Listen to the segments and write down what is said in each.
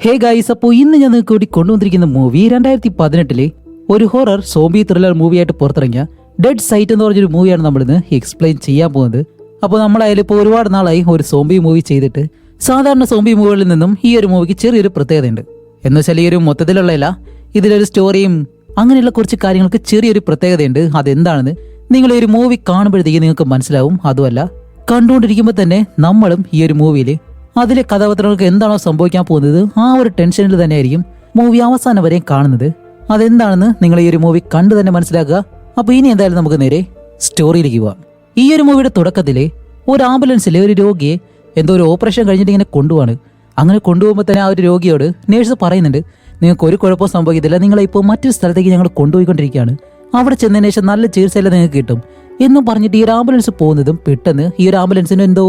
Hey guys, അപ്പോൾ ഇന്ന് ഞാൻ നിങ്ങൾക്ക് കൂടി കൊണ്ടുവന്നിരിക്കുന്ന മൂവി 2018 ഒരു ഹൊറർ സോംബി ത്രില്ലർ മൂവിയായിട്ട് പുറത്തിറങ്ങിയ ഡെഡ് സൈറ്റ് എന്ന് പറഞ്ഞൊരു മൂവിയാണ് നമ്മളിന്ന് എക്സ്പ്ലെയിൻ ചെയ്യാൻ പോകുന്നത്. അപ്പോൾ നമ്മളായാലും ഇപ്പോൾ ഒരുപാട് നാളായി ഒരു സോംബി മൂവി ചെയ്തിട്ട്. സാധാരണ സോംബി മൂവികളിൽ നിന്നും ഈ ഒരു മൂവിക്ക് ചെറിയൊരു പ്രത്യേകതയുണ്ട്. എന്ന് വെച്ചാൽ ഈ ഒരു മൊത്തത്തിലുള്ളതല്ല, ഇതിലൊരു സ്റ്റോറിയും അങ്ങനെയുള്ള കുറച്ച് കാര്യങ്ങൾക്ക് ചെറിയൊരു പ്രത്യേകതയുണ്ട്. അതെന്താണെന്ന് നിങ്ങൾ ഈ ഒരു മൂവി കാണുമ്പോഴത്തേക്ക് നിങ്ങൾക്ക് മനസ്സിലാവും. അതുമല്ല, കണ്ടുകൊണ്ടിരിക്കുമ്പോൾ തന്നെ നമ്മളും ഈ ഒരു മൂവിയിൽ അതിലെ കഥാപാത്രങ്ങൾക്ക് എന്താണോ സംഭവിക്കാൻ പോകുന്നത് ആ ഒരു ടെൻഷനിൽ തന്നെയായിരിക്കും മൂവി അവസാനം വരെയും കാണുന്നത്. അതെന്താണെന്ന് നിങ്ങൾ ഈ ഒരു മൂവി കണ്ടു തന്നെ മനസ്സിലാക്കുക. അപ്പൊ ഇനി എന്തായാലും നമുക്ക് നേരെ സ്റ്റോറിയിലേക്ക് പോവാം. ഈ ഒരു മൂവിയുടെ തുടക്കത്തിലെ ഒരു ആംബുലൻസിലെ ഒരു രോഗിയെ എന്തോ ഒരു ഓപ്പറേഷൻ കഴിഞ്ഞിട്ട് ഇങ്ങനെ കൊണ്ടുപോവാണ്. അങ്ങനെ കൊണ്ടുപോകുമ്പോൾ തന്നെ ആ ഒരു രോഗിയോട് നേഴ്സ് പറയുന്നുണ്ട്, നിങ്ങൾക്ക് ഒരു കുഴപ്പവും സംഭവിക്കത്തില്ല, നിങ്ങളെ ഇപ്പോൾ മറ്റൊരു സ്ഥലത്തേക്ക് ഞങ്ങൾ കൊണ്ടുപോയിക്കൊണ്ടിരിക്കുകയാണ്, അവിടെ ചെന്നതിന് ശേഷം നല്ല ചികിത്സയെല്ലാം നിങ്ങൾക്ക് കിട്ടും എന്നും പറഞ്ഞിട്ട് ഈ ഒരു ആംബുലൻസ് പോകുന്നതും പെട്ടെന്ന് ഈ ഒരു ആംബുലൻസിന് എന്തോ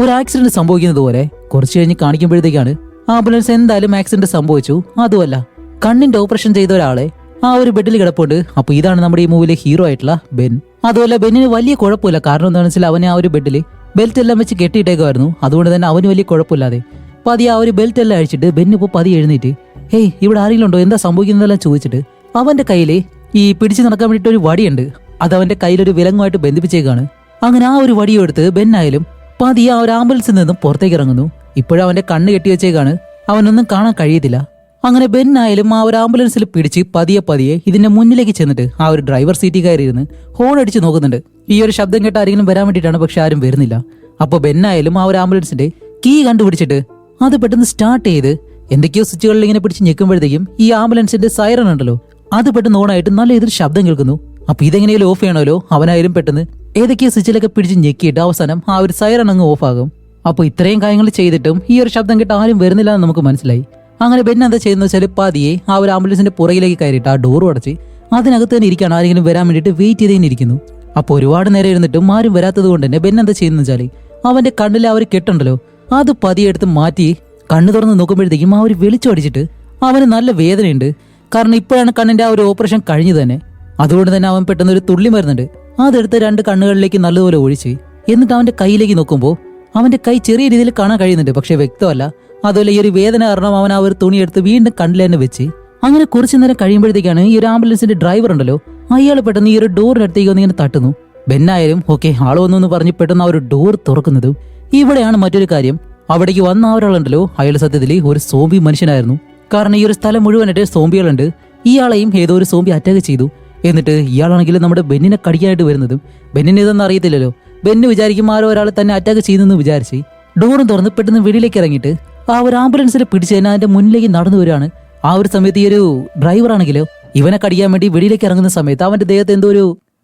ഒരു ആക്സിഡന്റ് സംഭവിക്കുന്നത് പോലെ കുറച്ച് കഴിഞ്ഞ് കാണിക്കുമ്പോഴത്തേക്കാണ് ആംബുലൻസ് എന്തായാലും ആക്സിഡന്റ് സംഭവിച്ചു. അതുമല്ല, കണ്ണിന്റെ ഓപ്പറേഷൻ ചെയ്ത ഒരാളെ ആ ഒരു ബെഡിൽ കിടപ്പുണ്ട്. അപ്പൊ ഇതാണ് നമ്മുടെ ഈ മൂവിയിലെ ഹീറോ ആയിട്ടുള്ള ബെൻ. അതുമല്ല, ബെന്നിന് വലിയ കുഴപ്പമില്ല. കാരണം എന്താണെന്ന് വെച്ചാൽ അവനെ ആ ഒരു ബെഡിൽ ബെൽറ്റ് എല്ലാം വെച്ച് കെട്ടിയിട്ടേക്കുമായിരുന്നു. അതുകൊണ്ട് തന്നെ അവന് വലിയ കുഴപ്പമില്ലാതെ പതി ആ ഒരു ബെൽറ്റ് എല്ലാം അഴിച്ചിട്ട് ബെന്നിപ്പോ പതി എഴുന്നേറ്റ്, ഹേയ് ഇവിടെ ആരെങ്കിലും ഉണ്ടോ, എന്താ സംഭവിക്കുന്നതെല്ലാം ചോദിച്ചിട്ട് അവന്റെ കയ്യിൽ ഈ പിടിച്ചു നടക്കാൻ വേണ്ടിയിട്ട് ഒരു വടിയുണ്ട്. അത് അവന്റെ കയ്യിലൊരു വിലങ്ങുമായിട്ട് ബന്ധിപ്പിച്ചേക്കാണ്. അങ്ങനെ ആ ഒരു വടിയെടുത്ത് ബെന്നായാലും പതിയെ ആ ഒരു ആംബുലൻസിൽ നിന്നും പുറത്തേക്ക് ഇറങ്ങുന്നു. ഇപ്പോഴും അവന്റെ കണ്ണ് കെട്ടിവെച്ചേക്കാണ്, അവനൊന്നും കാണാൻ കഴിയത്തില്ല. അങ്ങനെ ബെന്നായാലും ആ ഒരു ആംബുലൻസിൽ പിടിച്ച് പതിയെ ഇതിന്റെ മുന്നിലേക്ക് ചെന്നിട്ട് ആ ഒരു ഡ്രൈവർ സീറ്റിൽ കയറിയിരുന്ന് ഹോൺ അടിച്ച് നോക്കുന്നുണ്ട്. ഈ ഒരു ശബ്ദം കേട്ട് ആരെങ്കിലും വരാൻ വേണ്ടിയിട്ടാണ്, പക്ഷെ ആരും വരുന്നില്ല. അപ്പൊ ബെന്നായാലും ആ ഒരു ആംബുലൻസിന്റെ കീ കണ്ടുപിടിച്ചിട്ട് അത് പെട്ടെന്ന് സ്റ്റാർട്ട് ചെയ്ത് എന്തൊക്കെയോ സ്വിച്ചുകളിൽ ഇങ്ങനെ പിടിച്ച് ഞെക്കുമ്പോഴത്തേക്കും ഈ ആംബുലൻസിന്റെ സൈറൺ ഉണ്ടല്ലോ, അത് പെട്ടെന്ന് ഓണായിട്ട് നല്ല ഇതിൽ ശബ്ദം കേൾക്കുന്നു. അപ്പൊ ഇതെങ്ങനെയും ഓഫ് ചെയ്യണമല്ലോ. അവനായാലും പെട്ടെന്ന് ഏതൊക്കെയോ സ്വിച്ചിലൊക്കെ പിടിച്ച് ഞെക്കിയിട്ട് അവസാനം ആ ഒരു സൈറൺ അങ്ങ് ഓഫ് ആകും. അപ്പൊ ഇത്രയും കാര്യങ്ങൾ ചെയ്തിട്ടും ഈ ഒരു ശബ്ദം കേട്ട് ആരും വരുന്നില്ല എന്ന് നമുക്ക് മനസ്സിലായി. അങ്ങനെ ബെൻ എന്താ ചെയ്യുന്നത് വെച്ചാൽ പതിയെ ആ ഒരു ആംബുലൻസിന്റെ പുറകിലേക്ക് കയറിയിട്ട് ആ ഡോർ അടച്ച് അതിനകത്ത് തന്നെ ഇരിക്കുകയാണ്. ആരെങ്കിലും വരാൻ വേണ്ടിയിട്ട് വെയിറ്റ് ചെയ്തേ ഇരിക്കുന്നു. അപ്പൊ ഒരുപാട് നേരം ഇരുന്നിട്ടും ആരും വരാത്തത് കൊണ്ട് തന്നെ ബെൻ എന്താ ചെയ്യുന്നത് വെച്ചാൽ അവന്റെ കണ്ണിൽ ആ ഒരു കെട്ടുണ്ടല്ലോ, അത് പതിയെ എടുത്ത് മാറ്റി കണ്ണ് തുറന്ന് നോക്കുമ്പോഴത്തേക്കും ആ ഒരു വെളിച്ചം അടിച്ചിട്ട് അവന് നല്ല വേദനയുണ്ട്. കാരണം ഇപ്പോഴാണ് കണ്ണിന്റെ ആ ഒരു ഓപ്പറേഷൻ കഴിഞ്ഞു തന്നെ. അതുകൊണ്ട് തന്നെ അവൻ പെട്ടെന്ന് ഒരു തുള്ളി മരുന്നുണ്ട് അതെടുത്ത് രണ്ട് കണ്ണുകളിലേക്ക് നല്ലതുപോലെ ഒഴിച്ച് എന്നിട്ട് അവന്റെ കൈയിലേക്ക് നോക്കുമ്പോൾ അവന്റെ കൈ ചെറിയ രീതിയിൽ കാണാൻ കഴിയുന്നുണ്ട്, പക്ഷെ വ്യക്തമല്ല. അതുപോലെ ഈ ഒരു വേദന കാരണം അവൻ ആ ഒരു തുണി എടുത്ത് വീണ്ടും കണ്ണിൽ തന്നെ വെച്ച് അങ്ങനെ കുറച്ചു നേരം കഴിയുമ്പോഴത്തേക്കാണ് ഈ ഒരു ആംബുലൻസിന്റെ ഡ്രൈവർ ഉണ്ടല്ലോ, അയാൾ പെട്ടെന്ന് ഈ ഒരു ഡോറിനടുത്തേക്ക് വന്ന് ഇങ്ങനെ തട്ടുന്നു. ബെന്നായാലും ഓക്കെ ആള് വന്നു പറഞ്ഞ് പെട്ടെന്ന് ആ ഒരു ഡോർ തുറക്കുന്നതും ഇവിടെയാണ് മറ്റൊരു കാര്യം. അവിടേക്ക് വന്ന ആ ഒരാളുണ്ടല്ലോ, അയാൾ സത്യത്തിൽ ഒരു സോംബി മനുഷ്യനായിരുന്നു. കാരണം ഈ ഒരു സ്ഥലം മുഴുവനായിട്ട് സോംബികളുണ്ട്. ഇയാളെയും ഏതോ ഒരു സോംബി അറ്റാക്ക് ചെയ്തു. എന്നിട്ട് ഇയാളാണെങ്കിൽ നമ്മുടെ ബെന്നിനെ കടിക്കാനായിട്ട് വരുന്നതും ബെന്നിന് ഇതൊന്നും അറിയത്തില്ലല്ലോ. ബെന്ന് വിചാരിക്കും ആരോ ഒരാൾ തന്നെ അറ്റാക്ക് ചെയ്യുന്നെന്ന് വിചാരിച്ച് ഡോറും തുറന്ന് പെട്ടെന്ന് വെളിയിലേക്ക് ഇറങ്ങിയിട്ട് ആ ഒരു ആംബുലൻസിൽ പിടിച്ച് തന്നെ അതിന്റെ മുന്നിലേക്ക് നടന്നു വരികയാണ്. ആ ഒരു സമയത്ത് ഈ ഒരു ഡ്രൈവർ ആണെങ്കിലോ ഇവനെ കടിക്കാൻ വേണ്ടി വെളിയിലേക്ക് ഇറങ്ങുന്ന സമയത്ത് അവന്റെ ദേഹത്ത് എന്തോ ഒരു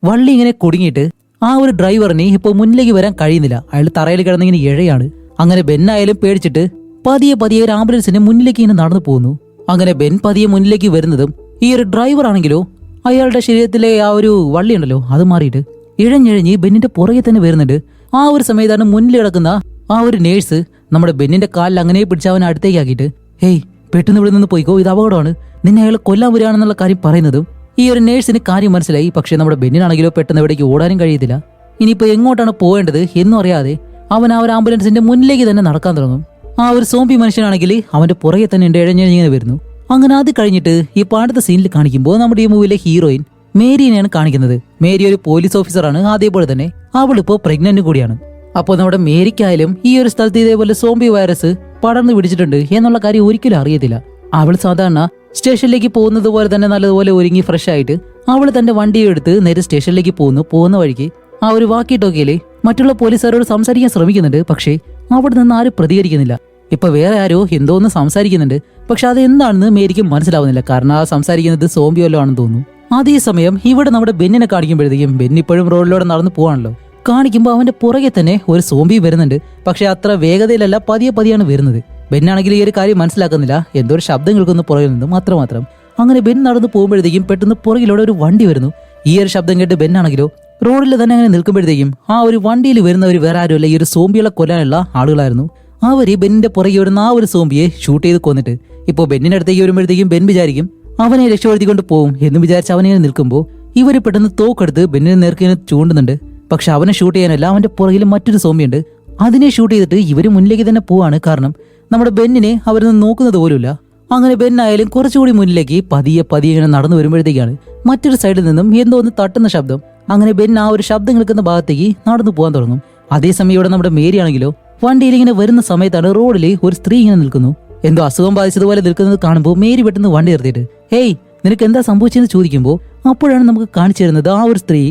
വള്ളി ഇങ്ങനെ കുടുങ്ങിയിട്ട് ആ ഒരു ഡ്രൈവറിന് ഇപ്പോൾ മുന്നിലേക്ക് വരാൻ കഴിയുന്നില്ല. അയാൾ തറയിൽ കിടന്നിങ്ങനെ ഇഴയാണ്. അങ്ങനെ ബെന്നായാലും പേടിച്ചിട്ട് പതിയെ ഒരു ആംബുലൻസിന്റെ മുന്നിലേക്ക് ഇങ്ങനെ നടന്നു പോകുന്നു. അങ്ങനെ ബെൻ പതിയെ മുന്നിലേക്ക് വരുന്നതും ഈ ഒരു ഡ്രൈവർ ആണെങ്കിലോ അയാളുടെ ശരീരത്തിലെ ആ ഒരു വള്ളി ഉണ്ടല്ലോ അത് മാറിയിട്ട് ഇഴഞ്ഞിഴഞ്ഞ് ബെന്നിന്റെ പുറകെ തന്നെ വരുന്നുണ്ട്. ആ ഒരു സമയത്താണ് മുന്നിൽ കിടക്കുന്ന ആ ഒരു നേഴ്സ് നമ്മുടെ ബെന്നിന്റെ കാലിൽ അങ്ങനെ പിടിച്ച് അവനെ അടുത്തേക്ക് ആക്കിയിട്ട്, ഹേയ് പെട്ടെന്ന് ഇവിടെ നിന്ന് പോയിക്കോ, ഇത് അപകടമാണ്, നിന്നെ അയാൾ കൊല്ലാൻ വരികയാണെന്നുള്ള കാര്യം പറയുന്നതും ഈ ഒരു നേഴ്സിന് കാര്യം മനസ്സിലായി. പക്ഷെ നമ്മുടെ ബെന്നിനാണെങ്കിലോ പെട്ടെന്ന് എവിടേക്ക് ഓടാനും കഴിയത്തില്ല. ഇനിയിപ്പോ എങ്ങോട്ടാണ് പോകേണ്ടത് എന്നും അറിയാതെ അവൻ ആ ഒരു ആംബുലൻസിന്റെ മുന്നിലേക്ക് തന്നെ നടക്കാൻ തുടങ്ങും. ആ ഒരു സോംബി മനുഷ്യനാണെങ്കിൽ അവന്റെ പുറകെ തന്നെ ഇഴഞ്ഞിങ്ങനെ വരുന്നു. അങ്ങനെ അത് കഴിഞ്ഞിട്ട് ഈ പാടത്തെ സീനിൽ കാണിക്കുമ്പോൾ നമ്മുടെ ഈ മൂവിയിലെ ഹീറോയിൻ മേരിനെയാണ് കാണിക്കുന്നത്. മേരി ഒരു പോലീസ് ഓഫീസറാണ്. അതേപോലെ തന്നെ അവളിപ്പോ പ്രഗ്നന്റ് കൂടിയാണ്. അപ്പോൾ നമ്മുടെ മേരിക്കായാലും ഈ ഒരു സ്ഥലത്ത് ഇതേപോലെ സോംബി വൈറസ് പടർന്നു പിടിച്ചിട്ടുണ്ട് എന്നുള്ള കാര്യം ഒരിക്കലും അറിയത്തില്ല. അവൾ സാധാരണ സ്റ്റേഷനിലേക്ക് പോകുന്നത് പോലെ തന്നെ നല്ലതുപോലെ ഒരുങ്ങി ഫ്രഷ് ആയിട്ട് അവൾ തന്റെ വണ്ടി എടുത്ത് നേരെ സ്റ്റേഷനിലേക്ക് പോകുന്ന വഴിക്ക് ആ ഒരു വാക്കി ടോക്കിയില് മറ്റുള്ള പോലീസുകാരോട് സംസാരിക്കാൻ ശ്രമിക്കുന്നുണ്ട്. പക്ഷേ അവിടെ നിന്ന് ആരും പ്രതികരിക്കുന്നില്ല. ഇപ്പൊ വേറെ ആരോ എന്തോന്ന് സംസാരിക്കുന്നുണ്ട്, പക്ഷെ അത് എന്താണെന്ന് മേരിക്ക് മനസ്സിലാവുന്നില്ല. കാരണം ആ സംസാരിക്കുന്നത് സോംബി വല്ലോ ആണെന്ന് തോന്നുന്നു. അതേസമയം ഇവിടെ നമ്മുടെ ബെന്നിനെ കാണിക്കുമ്പോഴത്തേക്കും ബെൻ ഇപ്പോഴും റോഡിലൂടെ നടന്നു പോവാണല്ലോ. കാണിക്കുമ്പോൾ അവന്റെ പുറകെ തന്നെ ഒരു സോംബി വരുന്നുണ്ട്. പക്ഷെ അത്ര വേഗതയിലല്ല, പതിയാണ് വരുന്നത്. ബെന്നാണെങ്കിൽ ഈ ഒരു കാര്യം മനസ്സിലാക്കുന്നില്ല. എന്തോ ഒരു ശബ്ദം കേൾക്കുന്നു പുറകിൽ നിന്നും മാത്രം. അങ്ങനെ ബെൻ നടന്നു പോകുമ്പോഴത്തേക്കും പെട്ടെന്ന് പുറകിലൂടെ ഒരു വണ്ടി വരുന്നു. ഈ ഒരു ശബ്ദം കേട്ട് ബെന്നാണെങ്കിലോ റോഡിൽ തന്നെ അങ്ങനെ നിൽക്കുമ്പോഴത്തേക്കും ആ ഒരു വണ്ടിയിൽ വരുന്നവർ വേറെ ആരുമല്ല, ഈ ഒരു സോംബികളെ കൊല്ലാനുള്ള ആളുകളായിരുന്നു. അവര് ബെന്നിന്റെ പുറകെ വരുന്ന ആ ഒരു സോംബിയെ ഷൂട്ട് ചെയ്ത് കൊന്നിട്ട് ഇപ്പൊ ബെന്നിന്റെ അടുത്തേക്ക് വരുമ്പോഴത്തേക്കും ബെൻ വിചാരിക്കും അവനെ രക്ഷപ്പെടുത്തിക്കൊണ്ട് പോകും എന്ന് വിചാരിച്ച് അവനെ നിൽക്കുമ്പോൾ ഇവര് പെട്ടെന്ന് തോക്കെടുത്ത് ബെന്നിനെ നേർക്ക് ചൂണ്ടുന്നുണ്ട്. പക്ഷെ അവനെ ഷൂട്ട് ചെയ്യാനല്ല, അവന്റെ പുറകിൽ മറ്റൊരു സോംബിയുണ്ട്. അതിനെ ഷൂട്ട് ചെയ്തിട്ട് ഇവര് മുന്നിലേക്ക് തന്നെ പോവാണ്. കാരണം നമ്മുടെ ബെന്നിനെ അവരൊന്നും നോക്കുന്നത് പോലുമില്ല. അങ്ങനെ ബെൻ ആയാലും കുറച്ചുകൂടി മുന്നിലേക്ക് പതിയെ പതിയെ ഇങ്ങനെ നടന്നു വരുമ്പോഴത്തേക്കാണ് മറ്റൊരു സൈഡിൽ നിന്നും എന്തോ ഒന്ന് തട്ടുന്ന ശബ്ദം. അങ്ങനെ ബെൻ ആ ഒരു ശബ്ദം കേൾക്കുന്ന ഭാഗത്തേക്ക് നടന്നു പോകാൻ തുടങ്ങും. അതേസമയം ഇവിടെ നമ്മുടെ മേരി ആണെങ്കിലോ വണ്ടിയിൽ ഇങ്ങനെ വരുന്ന സമയത്താണ് റോഡിൽ ഒരു സ്ത്രീ ഇങ്ങനെ നിൽക്കുന്നു. എന്തോ അസുഖം ബാധിച്ചതുപോലെ നിൽക്കുന്നത് കാണുമ്പോൾ മേരി പെട്ടെന്ന് വണ്ടി നിർത്തിയിട്ട് ഹേയ് നിനക്ക് എന്താ സംഭവിച്ചെന്ന് ചോദിക്കുമ്പോൾ അപ്പോഴാണ് നമുക്ക് കാണിച്ചു തരുന്നത് ആ ഒരു സ്ത്രീ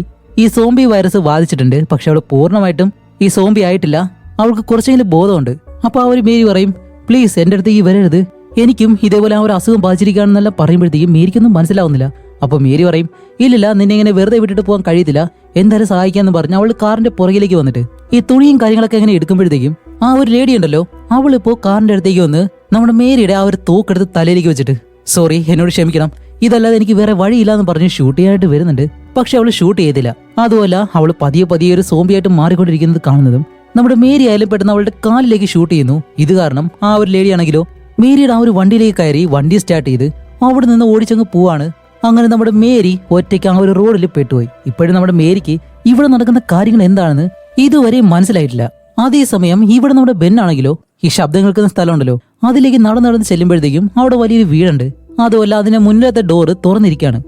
ഈ സോംബി വൈറസ് ബാധിച്ചിട്ടുണ്ട്. പക്ഷെ അവൾ പൂർണ്ണമായിട്ടും ഈ സോംബി ആയിട്ടില്ല, അവൾക്ക് കുറച്ചെങ്കിലും ബോധമുണ്ട്. അപ്പൊ ആ ഒരു മേരി പറയും പ്ലീസ് എന്റെ അടുത്തേക്ക് വരരുത്, എനിക്കും ഇതേപോലെ ആ ഒരു അസുഖം ബാധിച്ചിരിക്കുകയാണെന്നെല്ലാം പറയുമ്പോഴത്തേക്കും മേരിക്കൊന്നും മനസ്സിലാവുന്നില്ല. അപ്പൊ മേരി പറയും ഇല്ലില്ല നിന്നെ ഇങ്ങനെ വെറുതെ വിട്ടിട്ട് പോകാൻ കഴിയത്തില്ല, എന്തായാലും സഹായിക്കാന്ന് പറഞ്ഞ് അവൾ കാറിന്റെ പുറകിലേക്ക് വന്നിട്ട് ഈ തുണിയും കാര്യങ്ങളൊക്കെ ഇങ്ങനെ എടുക്കുമ്പോഴത്തേക്കും ആ ഒരു ലേഡി ഉണ്ടല്ലോ അവളിപ്പോ കാറിന്റെ അടുത്തേക്ക് വന്ന് നമ്മുടെ മേരിയുടെ ആ ഒരു തോക്കെടുത്ത് തലയിലേക്ക് വെച്ചിട്ട് സോറി എന്നോട് ക്ഷമിക്കണം, ഇതല്ലാതെ എനിക്ക് വേറെ വഴിയില്ല എന്ന് പറഞ്ഞ് ഷൂട്ട് ചെയ്യാനായിട്ട് വരുന്നുണ്ട്. പക്ഷെ അവള് ഷൂട്ട് ചെയ്തില്ല. അതുമല്ല അവള് പതിയെ പതിയെ ഒരു സോംബിയായിട്ട് മാറിക്കൊണ്ടിരിക്കുന്നത് കാണുന്നതും നമ്മുടെ മേരി ആയാലും പെട്ടെന്ന് അവളുടെ കാലിലേക്ക് ഷൂട്ട് ചെയ്യുന്നു. ഇത് കാരണം ആ ഒരു ലേഡി ആണെങ്കിലോ മേരിയുടെ ആ ഒരു വണ്ടിയിലേക്ക് കയറി വണ്ടി സ്റ്റാർട്ട് ചെയ്ത് അവിടെ നിന്ന് ഓടിച്ചങ്ങ് പോവാണ്. അങ്ങനെ നമ്മുടെ മേരി ഒറ്റയ്ക്ക് ആ ഒരു റോഡിൽ പെട്ടുപോയി. ഇപ്പോഴും നമ്മുടെ മേരിക്ക് ഇവിടെ നടക്കുന്ന കാര്യങ്ങൾ എന്താണെന്ന് ഇതുവരെ മനസ്സിലായിട്ടില്ല. അതേസമയം ഇവിടെ നമ്മുടെ ബെന്നാണെങ്കിലോ ഈ ശബ്ദം കേൾക്കുന്ന സ്ഥലമുണ്ടല്ലോ അതിലേക്ക് നടന്ന് ചെല്ലുമ്പോഴത്തേക്കും അവിടെ വലിയൊരു വീടുണ്ട്. അതുമല്ല അതിന്റെ മുന്നിലത്തെ ഡോറ് തുറന്നിരിക്കുകയാണ്.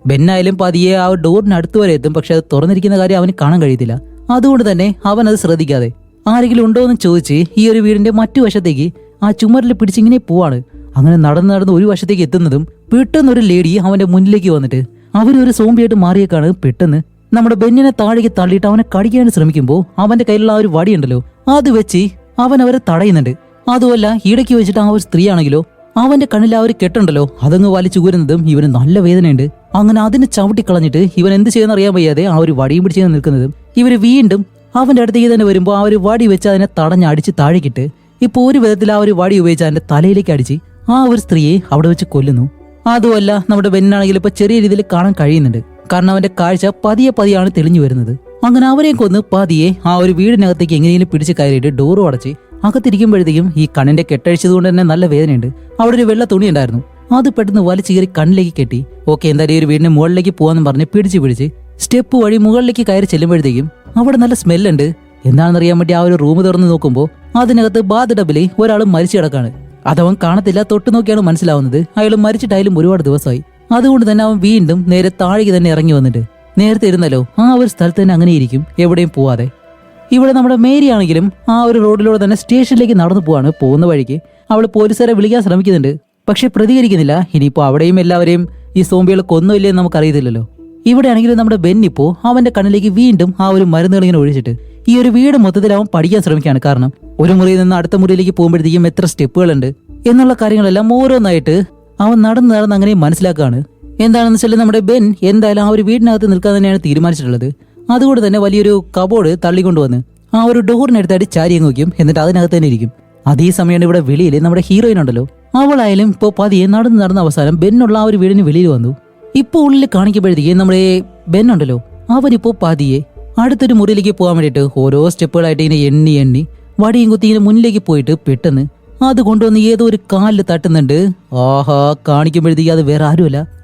ബെന്നായാലും പതിയെ ആ ഡോറിന് അടുത്ത് വരെ എത്തും. പക്ഷെ അത് തുറന്നിരിക്കുന്ന കാര്യം അവന് കാണാൻ കഴിയത്തില്ല. അതുകൊണ്ട് തന്നെ അവൻ അത് ശ്രദ്ധിക്കാതെ ആരെങ്കിലും ഉണ്ടോ എന്ന് ചോദിച്ച് ഈ ഒരു വീടിന്റെ മറ്റു വശത്തേക്ക് ആ ചുമരിൽ പിടിച്ചിങ്ങനെ പോവാണ്. അങ്ങനെ നടന്ന് ഒരു വശത്തേക്ക് എത്തുന്നതും പെട്ടെന്നൊരു ലേഡി അവന്റെ മുന്നിലേക്ക് വന്നിട്ട് അവരൊരു സോംബിയായിട്ട് മാറിയേക്കാണ്. പെട്ടെന്ന് നമ്മുടെ ബെന്നിനെ താഴേക്ക് തള്ളിയിട്ട് അവനെ കടിക്കാൻ ശ്രമിക്കുമ്പോൾ അവന്റെ കയ്യിലുള്ള ആ ഒരു വടിയുണ്ടല്ലോ അത് വെച്ച് അവൻ അവരെ തടയുന്നുണ്ട്. അതുമല്ല ഇടയ്ക്ക് വെച്ചിട്ട് ആ ഒരു സ്ത്രീ ആണെങ്കിലോ അവന്റെ കണ്ണിൽ ആ ഒരു കെട്ടുണ്ടല്ലോ അതങ്ങ് വലിച്ചു കൂരുന്നതും ഇവന് നല്ല വേദനയുണ്ട്. അങ്ങനെ അതിനെ ചവിട്ടിക്കളഞ്ഞിട്ട് ഇവൻ എന്ത് ചെയ്യുന്ന അറിയാൻ വയ്യാതെ ആ ഒരു വടിയും പിടിച്ച് നിൽക്കുന്നതും ഇവര് വീണ്ടും അവന്റെ അടുത്തേക്ക് തന്നെ വരുമ്പോൾ ആ ഒരു വടി വെച്ച് അതിനെ തടഞ്ഞടിച്ച് താഴേക്കിട്ട് ഇപ്പൊ ഒരു വിധത്തിൽ ആ ഒരു വടി ഉപയോഗിച്ച് അതിന്റെ തലയിലേക്ക് അടിച്ച് ആ ഒരു സ്ത്രീയെ അവിടെ വെച്ച് കൊല്ലുന്നു. അതുമല്ല നമ്മുടെ ബെന്നാണെങ്കിൽ ഇപ്പൊ ചെറിയ രീതിയിൽ കാണാൻ കഴിയുന്നുണ്ട്. കാരണം അവന്റെ കാഴ്ച പതിയെ പതിയാണ് തെളിഞ്ഞു വരുന്നത്. അങ്ങനെ അവരെ കൊന്ന് പതിയെ ആ ഒരു വീടിനകത്തേക്ക് എങ്ങനെയെങ്കിലും പിടിച്ച് കയറിയിട്ട് ഡോറും അടച്ച് അകത്തിരിക്കുമ്പോഴത്തേക്കും ഈ കണ്ണിന്റെ കെട്ടഴിച്ചത് കൊണ്ട് തന്നെ നല്ല വേദനയുണ്ട്. അവിടെ ഒരു വെള്ള തുണി ഉണ്ടായിരുന്നു, അത് പെട്ടെന്ന് വലിച്ചു കയറി കണ്ണിലേക്ക് കെട്ടി ഓക്കെ എന്തായാലും ഒരു വീടിന് മുകളിലേക്ക് പോവാന്ന് പറഞ്ഞ് പിടിച്ച് സ്റ്റെപ്പ് വഴി മുകളിലേക്ക് കയറി ചെല്ലുമ്പോഴത്തേക്കും അവിടെ നല്ല സ്മെല്ലുണ്ട്. എന്താണെന്നറിയാൻ വേണ്ടി ആ ഒരു റൂം തുറന്ന് നോക്കുമ്പോൾ അതിനകത്ത് ബാത്ത് ടബില് ഒരാൾ മരിച്ചു കിടക്കാണ്. അതവൻ കാണത്തില്ല, തൊട്ട് നോക്കിയാണ് മനസ്സിലാവുന്നത് അയാൾ മരിച്ചിട്ടായാലും ഒരുപാട് ദിവസമായി. അതുകൊണ്ട് തന്നെ അവൻ വീണ്ടും നേരെ താഴേക്ക് തന്നെ ഇറങ്ങി വന്നിട്ട് നേരത്തെ ഇരുന്നല്ലോ ആ ഒരു സ്ഥലത്ത് തന്നെ അങ്ങനെ ഇരിക്കും, എവിടെയും പോവാതെ. ഇവിടെ നമ്മുടെ മേരി ആണെങ്കിലും ആ ഒരു റോഡിലൂടെ തന്നെ സ്റ്റേഷനിലേക്ക് നടന്നു പോവാണ്. പോകുന്ന വഴിക്ക് അവൾ പോലീസുകാരെ വിളിക്കാൻ ശ്രമിക്കുന്നുണ്ട്, പക്ഷെ പ്രതികരിക്കുന്നില്ല. ഇനിയിപ്പോ അവിടെയും എല്ലാവരെയും ഈ സോംബികൾ കൊന്നില്ലേ എന്ന് നമുക്കറിയത്തില്ലല്ലോ. ഇവിടെ ആണെങ്കിലും നമ്മുടെ ബെന്നിപ്പോ അവന്റെ കണ്ണിലേക്ക് വീണ്ടും ആ ഒരു മരുന്നുകൾ ഇങ്ങനെ ഒഴിച്ചിട്ട് ഈ ഒരു വീട് മൊത്തത്തിൽ അവൻ പഠിക്കാൻ ശ്രമിക്കുകയാണ്. കാരണം ഒരു മുറിയിൽ നിന്ന് അടുത്ത മുറിയിലേക്ക് പോകുമ്പോഴത്തേക്കും എത്ര സ്റ്റെപ്പുകളുണ്ട് എന്നുള്ള കാര്യങ്ങളെല്ലാം ഓരോന്നായിട്ട് അവൻ നടന്ന് അങ്ങനെ മനസ്സിലാക്കുകയാണ്. എന്താണെന്ന് വെച്ചാൽ നമ്മുടെ ബെൻ എന്തായാലും ആ ഒരു വീടിനകത്ത് നിൽക്കാൻ തന്നെയാണ് തീരുമാനിച്ചിട്ടുള്ളത്. അതുകൊണ്ട് തന്നെ വലിയൊരു കബോർഡ് തള്ളിക്കൊണ്ടുവന്ന് ആ ഒരു ഡോറിനടുത്തായിട്ട് ചാരി നോക്കും, എന്നിട്ട് അതിനകത്ത് തന്നെ ഇരിക്കും. അതേ സമയമാണ് ഇവിടെ വെളിയിൽ നമ്മുടെ ഹീറോയിൻ ഉണ്ടല്ലോ അവളായാലും ഇപ്പോൾ പതിയെ നടന്ന് അവസാനം ബെന്നുള്ള ആ ഒരു വീടിന് വെളിയിൽ വന്നു. ഇപ്പോൾ ഉള്ളിൽ കാണിക്കുമ്പോഴത്തേക്കും നമ്മുടെ ബെൻ ഉണ്ടല്ലോ അവനിപ്പോ പതിയെ അടുത്തൊരു മുറിയിലേക്ക് പോകാൻ വേണ്ടിയിട്ട് ഓരോ സ്റ്റെപ്പുകളായിട്ട് ഇങ്ങനെ എണ്ണി വടിയും കുത്തി ഇങ്ങനെ മുന്നിലേക്ക് പോയിട്ട് പെട്ടെന്ന് അത് കൊണ്ടുവന്ന് ഏതോ ഒരു കാലിൽ തട്ടുന്നുണ്ട്. ആഹാ, കാണിക്കുമ്പോഴത്തേക്ക് അത് വേറെ ആരുമല്ല,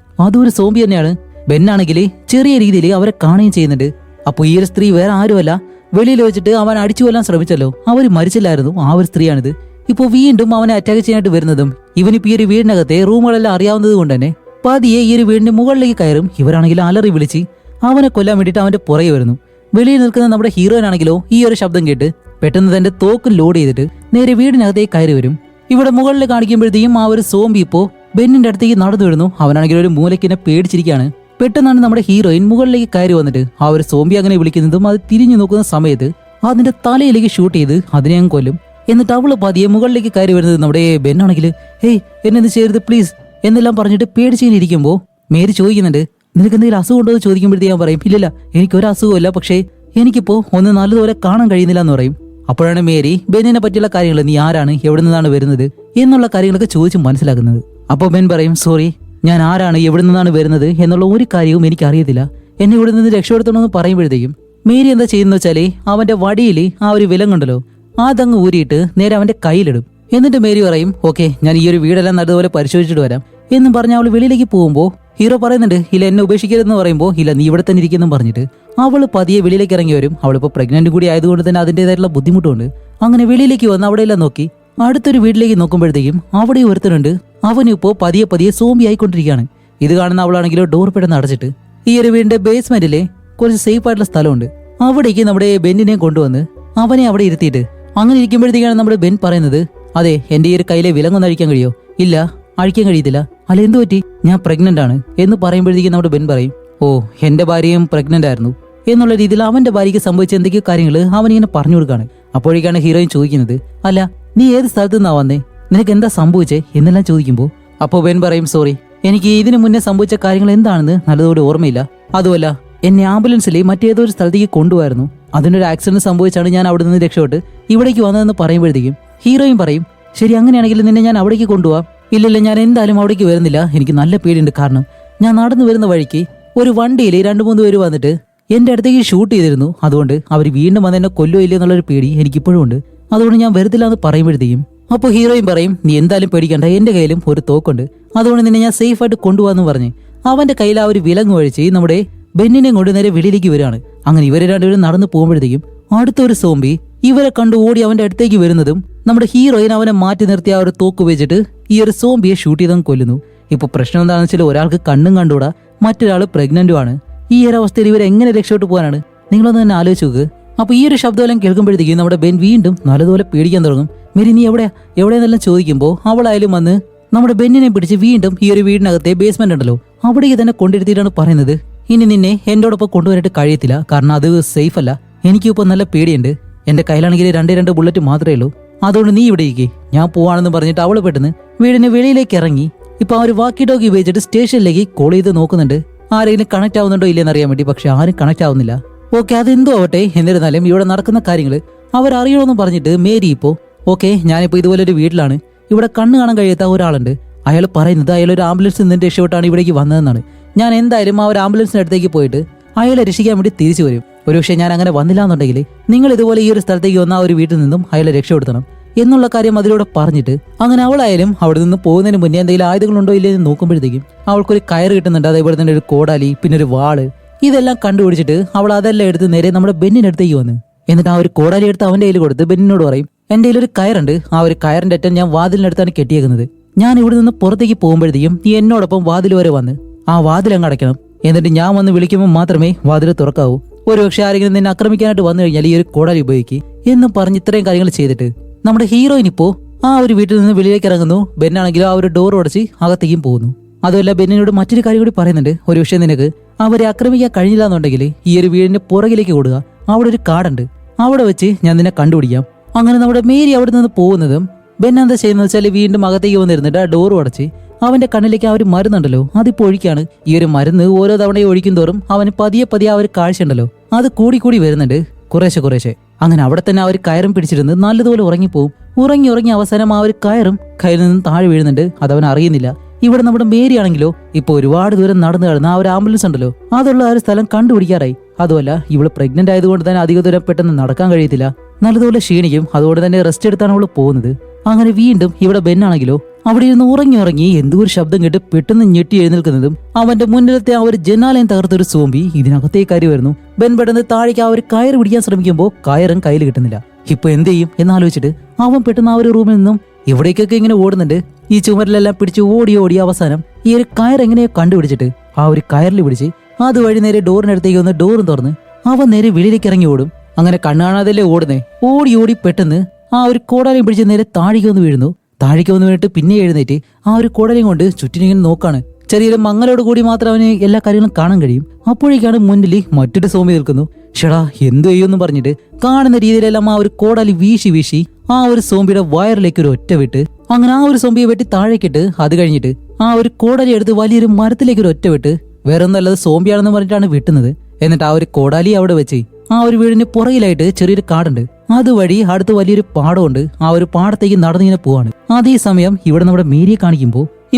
അതൊരു സോംബി തന്നെയാണ്. ബെന്നാണെങ്കിൽ ചെറിയ രീതിയിൽ അവരെ കാണുകയും ചെയ്യുന്നുണ്ട്. അപ്പൊ ഈ ഒരു സ്ത്രീ വേറെ ആരുമല്ല, വെളിയിൽ വെച്ചിട്ട് അവൻ അടിച്ചു കൊല്ലാൻ ശ്രമിച്ചല്ലോ അവര് മരിച്ചില്ലായിരുന്നു, ആ ഒരു സ്ത്രീയാണിത്. ഇപ്പൊ വീണ്ടും അവനെ അറ്റാക്ക് ചെയ്യാനായിട്ട് വരുന്നതും ഇവനിപ്പോ ഈ ഒരു വീടിനകത്തെ റൂമുകളെല്ലാം അറിയാവുന്നത് കൊണ്ട് തന്നെ പതിയെ ഈ ഒരു വീടിന്റെ മുകളിലേക്ക് കയറും. ഇവരാണെങ്കിൽ അലറി വിളിച്ച് അവനെ കൊല്ലാൻ വേണ്ടിയിട്ട് അവന്റെ പുറകെ വരുന്നു. വെളിയിൽ നിൽക്കുന്ന നമ്മുടെ ഹീറോയിനാണെങ്കിലോ ഈ ഒരു ശബ്ദം കേട്ട് പെട്ടെന്ന് തന്റെ തോക്ക് ലോഡ് ചെയ്തിട്ട് നേരെ വീടിനകത്തേക്ക് കയറി വരും. ഇവിടെ മുകളിൽ കാണിക്കുമ്പോഴത്തേക്കും ആ ഒരു സോംബി ഇപ്പോ ബെന്നിന്റെ അടുത്തേക്ക് നടന്നു വരുന്നു. അവനാണെങ്കിൽ ഒരു മൂലക്കിനെ പേടിച്ചിരിക്കുകയാണ്. പെട്ടെന്നാണ് നമ്മുടെ ഹീറോയിൻ മുകളിലേക്ക് കയറി വന്നിട്ട് ആ ഒരു സോംബി അങ്ങനെ വിളിക്കുന്നതും അത് തിരിഞ്ഞു നോക്കുന്ന സമയത്ത് അതിന്റെ തലയിലേക്ക് ഷൂട്ട് ചെയ്ത് അതിനെ അങ്ങ് കൊല്ലും. എന്നിട്ട് അവള് പതിയെ മുകളിലേക്ക് കയറി വരുന്നത് നമ്മുടെ ബെന്നാണെങ്കിൽ ഹേയ് എന്നെ ചെയ്യരുത് പ്ലീസ് എന്നെല്ലാം പറഞ്ഞിട്ട് പേടിച്ചിരിക്കുമ്പോൾ മേരി ചോദിക്കുന്നുണ്ട് നിനക്ക് എന്തെങ്കിലും അസുഖം ഉണ്ടോ എന്ന് ചോദിക്കുമ്പോഴത്തേക്ക് ഞാൻ പറയും ഇല്ലില്ല എനിക്കൊരു അസുഖമില്ല, പക്ഷേ എനിക്കിപ്പോ ഒന്ന് നല്ലതുപോലെ കാണാൻ കഴിയുന്നില്ല എന്ന് പറയും. അപ്പോഴാണ് മേരി ബെന്നിനെ പറ്റിയുള്ള കാര്യങ്ങൾ, നീ ആരാണ്, എവിടെ നിന്നാണ് വരുന്നത് എന്നുള്ള കാര്യങ്ങളൊക്കെ ചോദിച്ച് മനസ്സിലാക്കുന്നത്. അപ്പോൾ ബെൻ പറയും സോറി, ഞാൻ ആരാണ്, എവിടെ നിന്നാണ് വരുന്നത് എന്നുള്ള ഒരു കാര്യവും എനിക്ക് അറിയത്തില്ല, എന്നെ ഇവിടെ നിന്ന് രക്ഷപ്പെടുത്തണമെന്ന് പറയുമ്പോഴത്തേക്കും മേരി എന്താ ചെയ്യുന്ന വെച്ചാല് അവന്റെ വടിയിൽ ആ ഒരു വിലങ്ങുണ്ടല്ലോ അതങ്ങ് ഊരിയിട്ട് നേരെ അവന്റെ കയ്യിലിടും. എന്നിട്ട് മേരി പറയും ഓക്കെ ഞാൻ ഈ ഒരു വീടെല്ലാം നല്ലതുപോലെ പരിശോധിച്ചിട്ട് വരാം എന്നും പറഞ്ഞ് അവൾ വെളിയിലേക്ക് പോകുമ്പോൾ ഹീറോ പറയുന്നുണ്ട് ഇല്ല എന്നെ ഉപേക്ഷിക്കരുതെന്ന് പറയുമ്പോൾ ഇല്ല നീ ഇവിടെ തന്നെ ഇരിക്കുന്നു പറഞ്ഞിട്ട് അവള് പതിയെ വെളിയിലേക്ക് ഇറങ്ങി വരും. അവളിപ്പോ പ്രഗ്നന്റ് കൂടി ആയതുകൊണ്ട് തന്നെ അതിൻ്റെതായിട്ടുള്ള ബുദ്ധിമുട്ടുണ്ട്. അങ്ങനെ വെളിയിലേക്ക് വന്ന് അവിടെ എല്ലാം നോക്കി അടുത്തൊരു വീട്ടിലേക്ക് നോക്കുമ്പോഴത്തേക്കും അവിടെ ഒരുത്തനുണ്ട്. അവനിപ്പോ പതിയെ പതിയെ സോംബി ആയിക്കൊണ്ടിരിക്കുകയാണ്. ഇത് കാണുന്ന അവളാണെങ്കിലോ ഡോർ പെട്ടെന്ന് അടച്ചിട്ട് ഈ ഒരു വീടിന്റെ ബേസ്മെന്റിലെ കുറച്ച് സേഫ് ആയിട്ടുള്ള സ്ഥലമുണ്ട്. അവിടേക്ക് നമ്മുടെ ബെന്നിനെ കൊണ്ടുവന്ന് അവനെ അവിടെ ഇരുത്തിയിട്ട് അങ്ങനെ ഇരിക്കുമ്പോഴത്തേക്കാണ് നമ്മുടെ ബെൻ പറയുന്നത്, അതെ എന്റെ ഈ ഒരു കയ്യിലെ വിലങ്ങൊന്നും അഴിക്കാൻ കഴിയോ? ഇല്ല, അഴിക്കാൻ കഴിയത്തില്ല. അല്ല എന്തു പറ്റി? ഞാൻ പ്രഗ്നന്റ് ആണ് എന്ന് പറയുമ്പോഴത്തേക്കും നമ്മുടെ ബെൻ പറയും, ഓ എന്റെ ഭാര്യയും പ്രഗ്നന്റ് ആയിരുന്നു എന്നുള്ള രീതിയിൽ അവന്റെ ഭാര്യയ്ക്ക് സംഭവിച്ച എന്തൊക്കെയോ കാര്യങ്ങൾ അവനിങ്ങനെ പറഞ്ഞു കൊടുക്കാണ്. അപ്പോഴേക്കാണ് ഹീറോയിൻ ചോദിക്കുന്നത്, അല്ല നീ ഏത് സ്ഥലത്തു നിന്നാ വന്നേ, നിനക്ക് എന്താ സംഭവിച്ചേ എന്നെല്ലാം ചോദിക്കുമ്പോൾ അപ്പോൾ ബെൻ പറയും, സോറി എനിക്ക് ഇതിനു മുന്നേ സംഭവിച്ച കാര്യങ്ങൾ എന്താണെന്ന് നല്ലതോടെ ഓർമ്മയില്ല. അതുമല്ല എന്നെ ആംബുലൻസിൽ മറ്റേതോ ഒരു സ്ഥലത്തേക്ക് കൊണ്ടുപോയിരുന്നു. അതിനൊരു ആക്സിഡന്റ് സംഭവിച്ചാണ് ഞാൻ അവിടെ നിന്ന് രക്ഷപ്പെട്ട് ഇവിടേക്ക് വന്നതെന്ന് പറയുമ്പോഴത്തേക്കും ഹീറോയിൻ പറയും, ശരി അങ്ങനെയാണെങ്കിൽ നിന്നെ ഞാൻ അവിടേക്ക് കൊണ്ടുപോവാം. ഇല്ലല്ല ഞാൻ എന്തായാലും അവിടേക്ക് വരുന്നില്ല, എനിക്ക് നല്ല പേടിയുണ്ട്. കാരണം ഞാൻ നടന്നു വരുന്ന വഴിക്ക് ഒരു വണ്ടിയിൽ 2-3 പേര് വന്നിട്ട് എന്റെ അടുത്തേക്ക് ഷൂട്ട് ചെയ്തിരുന്നു. അതുകൊണ്ട് അവർ വീണ്ടും വന്ന് എന്നെ കൊല്ലോ ഇല്ല എന്നുള്ളൊരു പേടി എനിക്കിപ്പോഴും ഉണ്ട്. അതുകൊണ്ട് ഞാൻ വരുന്നില്ല എന്ന് പറയുമ്പോഴത്തേക്കും അപ്പോൾ ഹീറോയിൻ പറയും, നീ എന്തായാലും പേടിക്കണ്ട, എന്റെ കയ്യിലും ഒരു തോക്കുണ്ട്, അതുകൊണ്ട് നിന്നെ ഞാൻ സേഫ് ആയിട്ട് കൊണ്ടുപോകാന്ന് പറഞ്ഞ് അവന്റെ കയ്യിൽ ആ ഒരു വിലങ്ങ് ഒഴിച്ച് നമ്മുടെ ബെന്നിനെ കൊണ്ട് നേരെ വെളിയിലേക്ക് വരികയാണ്. അങ്ങനെ ഇവരെ രണ്ടുപേരും നടന്നു പോകുമ്പോഴത്തേക്കും അടുത്തൊരു സോംബി ഇവരെ കണ്ടു ഓടി അവന്റെ അടുത്തേക്ക് വരുന്നതും നമ്മുടെ ഹീറോയിൻ അവനെ മാറ്റി നിർത്തി ആ ഒരു തോക്ക് വെച്ചിട്ട് ഈ ഒരു സോംബിയെ ഷൂട്ട് ചെയ്തവൻ കൊല്ലുന്നു. ഇപ്പൊ പ്രശ്നം എന്താണെന്ന് വെച്ചാൽ ഒരാൾക്ക് കണ്ണും കണ്ടുകൂടാ, മറ്റൊരാൾ പ്രഗ്നന്റും ആണ്. ഈ ഒരു അവസ്ഥയിൽ ഇവരെ എങ്ങനെ രക്ഷപ്പെട്ടു പോകാനാണ്? നിങ്ങളൊന്ന് തന്നെ ആലോചിച്ച് നോക്ക്. അപ്പൊ ഈ ഒരു ശബ്ദമെല്ലാം കേൾക്കുമ്പോഴത്തേക്കും നമ്മുടെ ബെൻ വീണ്ടും നല്ലതുപോലെ പേടിക്കാൻ തുടങ്ങും. മേരി നീ എവിടെയെന്നെല്ലാം ചോദിക്കുമ്പോൾ അവളായാലും വന്ന് നമ്മുടെ ബെന്നിനെ പിടിച്ച് വീണ്ടും ഈ ഒരു വീടിനകത്തെ ബേസ്മെന്റ് ഉണ്ടല്ലോ അവിടേക്ക് തന്നെ കൊണ്ടിരുത്തിയിട്ടാണ് പറയുന്നത്, ഇനി നിന്നെ എന്നോടൊപ്പം കൊണ്ടുവരാനായിട്ട് കഴിയത്തില്ല, കാരണം അത് സേഫ് അല്ല. എനിക്കിപ്പോൾ നല്ല പേടിയുണ്ട്. എന്റെ കയ്യിലാണെങ്കിൽ 2 ബുള്ളറ്റ് മാത്രമേ ഉള്ളൂ, അതുകൊണ്ട് നീ ഇവിടെ ഇരിക്കേ, ഞാൻ പോവാണെന്ന് പറഞ്ഞിട്ട് അവള് പെട്ടെന്ന് വീടിന് വെളിയിലേക്ക് ഇറങ്ങി ഇപ്പൊ ആ ഒരു വാക്കി ടോക്കി ഉപയോഗിച്ചിട്ട് സ്റ്റേഷനിലേക്ക് കോൾ ചെയ്ത് നോക്കുന്നുണ്ട് ആരെങ്കിലും കണക്ട് ആവുന്നുണ്ടോ ഇല്ലെന്ന് അറിയാൻ വേണ്ടി. പക്ഷെ ആരും കണക്ട് ആവുന്നില്ല. ഓക്കെ അതെന്തോ ആവട്ടെ, എന്നിരുന്നാലും ഇവിടെ നടക്കുന്ന കാര്യങ്ങൾ അവരറിയണമെന്ന് പറഞ്ഞിട്ട് മേരി ഇപ്പോ ഓക്കെ ഞാനിപ്പോ ഇതുപോലെ ഒരു വീട്ടിലാണ്, ഇവിടെ കണ്ണ് കാണാൻ കഴിയാത്ത ഒരാളുണ്ട്, അയാൾ പറയുന്നത് അയാൾ ഒരു ആംബുലൻസിൽ നിന്ന് രക്ഷപ്പെട്ടാണ് ഇവിടേക്ക് വന്നതെന്നാണ്. ഞാൻ എന്തായാലും ആ ഒരു ആംബുലൻസിന്റെ അടുത്തേക്ക് പോയിട്ട് അയാളെ രക്ഷിക്കാൻ വേണ്ടി തിരിച്ചു വരും. ഒരുപക്ഷെ ഞാൻ അങ്ങനെ വന്നില്ല എന്നുണ്ടെങ്കിൽ നിങ്ങൾ ഇതുപോലെ ഈ ഒരു സ്ഥലത്തേക്ക് വന്ന ആ ഒരു വീട്ടിൽ നിന്നും അയാളെ രക്ഷപ്പെടുത്തണം എന്നുള്ള കാര്യം അതിലൂടെ പറഞ്ഞിട്ട് അങ്ങനെ അവളായാലും അവിടെ നിന്ന് പോകുന്നതിന് മുന്നേ എന്തെങ്കിലും ആയുധങ്ങളുണ്ടോ ഇല്ലെന്ന് നോക്കുമ്പോഴത്തേക്കും അവൾക്കൊരു കയറ് കിട്ടുന്നുണ്ട്, അതേപോലെ തന്നെ ഒരു കോടാലി, പിന്നെ ഒരു വാള്, ഇതെല്ലാം കണ്ടുപിടിച്ചിട്ട് അവൾ അതെല്ലാം എടുത്ത് നേരെ നമ്മുടെ ബെന്നിന്റെ അടുത്തേക്ക് വന്ന് എന്നിട്ട് ആ ഒരു കോടാലി എടുത്ത് അവന്റെ കയ്യിൽ കൊടുത്ത് ബെന്നിനോട് പറയും, എന്റെ കയ്യിൽ ഒരു കയറുണ്ട്, ആ ഒരു കയറിന്റെ അറ്റം ഞാൻ വാതിലിനടുത്താണ് കെട്ടിയേക്കുന്നത്. ഞാൻ ഇവിടെ നിന്ന് പുറത്തേക്ക് പോകുമ്പോഴത്തേക്കും നീ എന്നോടൊപ്പം വാതിൽ വരെ വന്ന് ആ വാതിലങ്ങ് അടയ്ക്കണം. എന്നിട്ട് ഞാൻ വന്ന് വിളിക്കുമ്പോൾ മാത്രമേ വാതിൽ തുറക്കാവൂ. ഒരുപക്ഷെ ആരെങ്കിലും നിന്നെ ആക്രമിക്കാനായിട്ട് വന്നു കഴിഞ്ഞാൽ ഈ ഒരു കോടാലി ഉപയോഗിക്കുക എന്ന് പറഞ്ഞ് ഇത്രയും കാര്യങ്ങൾ ചെയ്തിട്ട് നമ്മുടെ ഹീറോയിൻ ഇപ്പോ ആ ഒരു വീട്ടിൽ നിന്ന് വെളിയിലേക്ക് ഇറങ്ങുന്നു. ബെന്നാണെങ്കിലും ആ ഒരു ഡോർ ഉടച്ച് അകത്തേക്കും പോകുന്നു. അതുമല്ല ബെന്നിനോട് മറ്റൊരു കാര്യം കൂടി പറയുന്നുണ്ട്, ഒരു വിഷയം നിനക്ക് അവരെ ആക്രമിക്കാൻ കഴിഞ്ഞില്ല എന്നുണ്ടെങ്കിൽ ഈ ഒരു വീടിന്റെ പുറകിലേക്ക് ഓടുക, അവിടെ ഒരു കാടുണ്ട്, അവിടെ വെച്ച് ഞാൻ നിന്നെ കണ്ടുപിടിക്കാം. അങ്ങനെ നമ്മുടെ മേരി അവിടെ നിന്ന് പോകുന്നതും ബെൻ എന്താ ചെയ്യുന്നത് വെച്ചാൽ വീണ്ടും അകത്തേക്ക് വന്നിരുന്നിട്ട് ആ ഡോർ അടച്ച് അവന്റെ കണ്ണിലേക്ക് ആ ഒരു മരുന്നുണ്ടല്ലോ അതിപ്പോ ഒഴിക്കാണ്. ഈ ഒരു മരുന്ന് ഓരോ തവണയും ഒഴിക്കും തോറും അവന് പതിയെ പതിയെ ആ ഒരു കാഴ്ച ഉണ്ടല്ലോ അത് കൂടി വരുന്നുണ്ട് കുറേശ്ശെ. അങ്ങനെ അവിടെ തന്നെ ആ ഒരു കയറും പിടിച്ചിരുന്ന് നല്ലതുപോലെ ഉറങ്ങിപ്പോവും. ഉറങ്ങി അവസാനം ആ ഒരു കയറും കയ്യിൽ നിന്നും താഴെ വീഴുന്നുണ്ട്, അതവൻ അറിയുന്നില്ല. ഇവിടെ നമ്മുടെ മേരി ആണെങ്കിലോ ഇപ്പൊ ഒരുപാട് ദൂരം നടന്നു കിടന്ന ആ ഒരു ആംബുലൻസ് ഉണ്ടല്ലോ അതുള്ള ആ ഒരു സ്ഥലം കണ്ടുപിടിക്കാറായി. അതുമല്ല ഇവള് പ്രഗ്നന്റ് ആയതുകൊണ്ട് തന്നെ അധിക ദൂരം പെട്ടെന്ന് നടക്കാൻ കഴിയത്തില്ല, നല്ലതുപോലെ ക്ഷീണിക്കും. അതുകൊണ്ട് തന്നെ റെസ്റ്റ് എടുത്താണ് അവള് പോകുന്നത്. അങ്ങനെ വീണ്ടും ഇവിടെ ബെന്നാണെങ്കിലോ അവിടെ ഇരുന്ന് ഉറങ്ങി എന്തോ ഒരു ശബ്ദം കേട്ട് പെട്ടെന്ന് ഞെട്ടി എഴുന്നേൽക്കുന്നതും അവന്റെ മുന്നിലത്തെ ആ ഒരു ജനാലയം തകർത്തൊരു സോംബി ഇതിനകത്തേക്ക് കയറി വരുന്നു. ബെൻ പെട്ടെന്ന് താഴേക്ക് ആ ഒരു കയറ് പിടിക്കാൻ ശ്രമിക്കുമ്പോൾ കയറും കയ്യിൽ കിട്ടുന്നില്ല. ഇപ്പൊ എന്ത് ചെയ്യും എന്നാലോചിച്ചിട്ട് അവൻ പെട്ടെന്ന് ആ ഒരു റൂമിൽ നിന്നും എവിടേക്കൊക്കെ ഇങ്ങനെ ഓടുന്നുണ്ട്. ഈ ചുമരിലെല്ലാം പിടിച്ച് ഓടി അവസാനം ഈ ഒരു കയർ എങ്ങനെയോ കണ്ടുപിടിച്ചിട്ട് ആ ഒരു കയറിൽ പിടിച്ച് അതുവഴി നേരെ ഡോറിനടുത്തേക്ക് വന്ന് ഡോറും തുറന്ന് അവൻ നേരെ വെളിയിലേക്ക് ഇറങ്ങി ഓടും. അങ്ങനെ കണ്ണു കാണാതല്ലേ ഓടുന്നേ. ഓടി പെട്ടെന്ന് ആ ഒരു കോടാലയും പിടിച്ച് നേരെ താഴേക്ക് വന്ന് വീഴുന്നു. താഴേക്ക് വന്ന് വീണിട്ട് പിന്നെ എഴുന്നേറ്റ് ആ ഒരു കോടാലയും കൊണ്ട് ചുറ്റിനിങ്ങനെ നോക്കാണ്. ചെറിയൊരു മങ്ങലോട് കൂടി മാത്രം അവന് എല്ലാ കാര്യങ്ങളും കാണാൻ കഴിയും. അപ്പോഴേക്കാണ് മുന്നിൽ മറ്റൊരു സോംബി നിൽക്കുന്നു. ഷെടാ എന്തു ചെയ്യുമെന്ന് പറഞ്ഞിട്ട് കാണുന്ന രീതിയിലെല്ലാം ആ ഒരു കോടാലി വീശി ആ ഒരു സോംബിയുടെ വയറിലേക്ക് ഒരു ഒറ്റ വിട്ട് അങ്ങനെ ആ ഒരു സോംബിയെ വെട്ടി താഴേക്കിട്ട് അത് കഴിഞ്ഞിട്ട് ആ ഒരു കോടാലി എടുത്ത് വലിയൊരു മരത്തിലേക്ക് ഒരു ഒറ്റ വിട്ട് വേറെ ഒന്നല്ലാതെ സോംബിയാണെന്ന് പറഞ്ഞിട്ടാണ് വെട്ടുന്നത്. എന്നിട്ട് ആ ഒരു കോടാലി അവിടെ വെച്ച് ആ ഒരു വീടിന് പുറകിലായിട്ട് ചെറിയൊരു കാടുണ്ട്, അതുവഴി അടുത്ത് വലിയൊരു പാടമുണ്ട്. ആ ഒരു പാടത്തേക്ക് നടന്നിങ്ങനെ പോവാണ്. അതേസമയം ഇവിടെ നമ്മുടെ മേരിയെ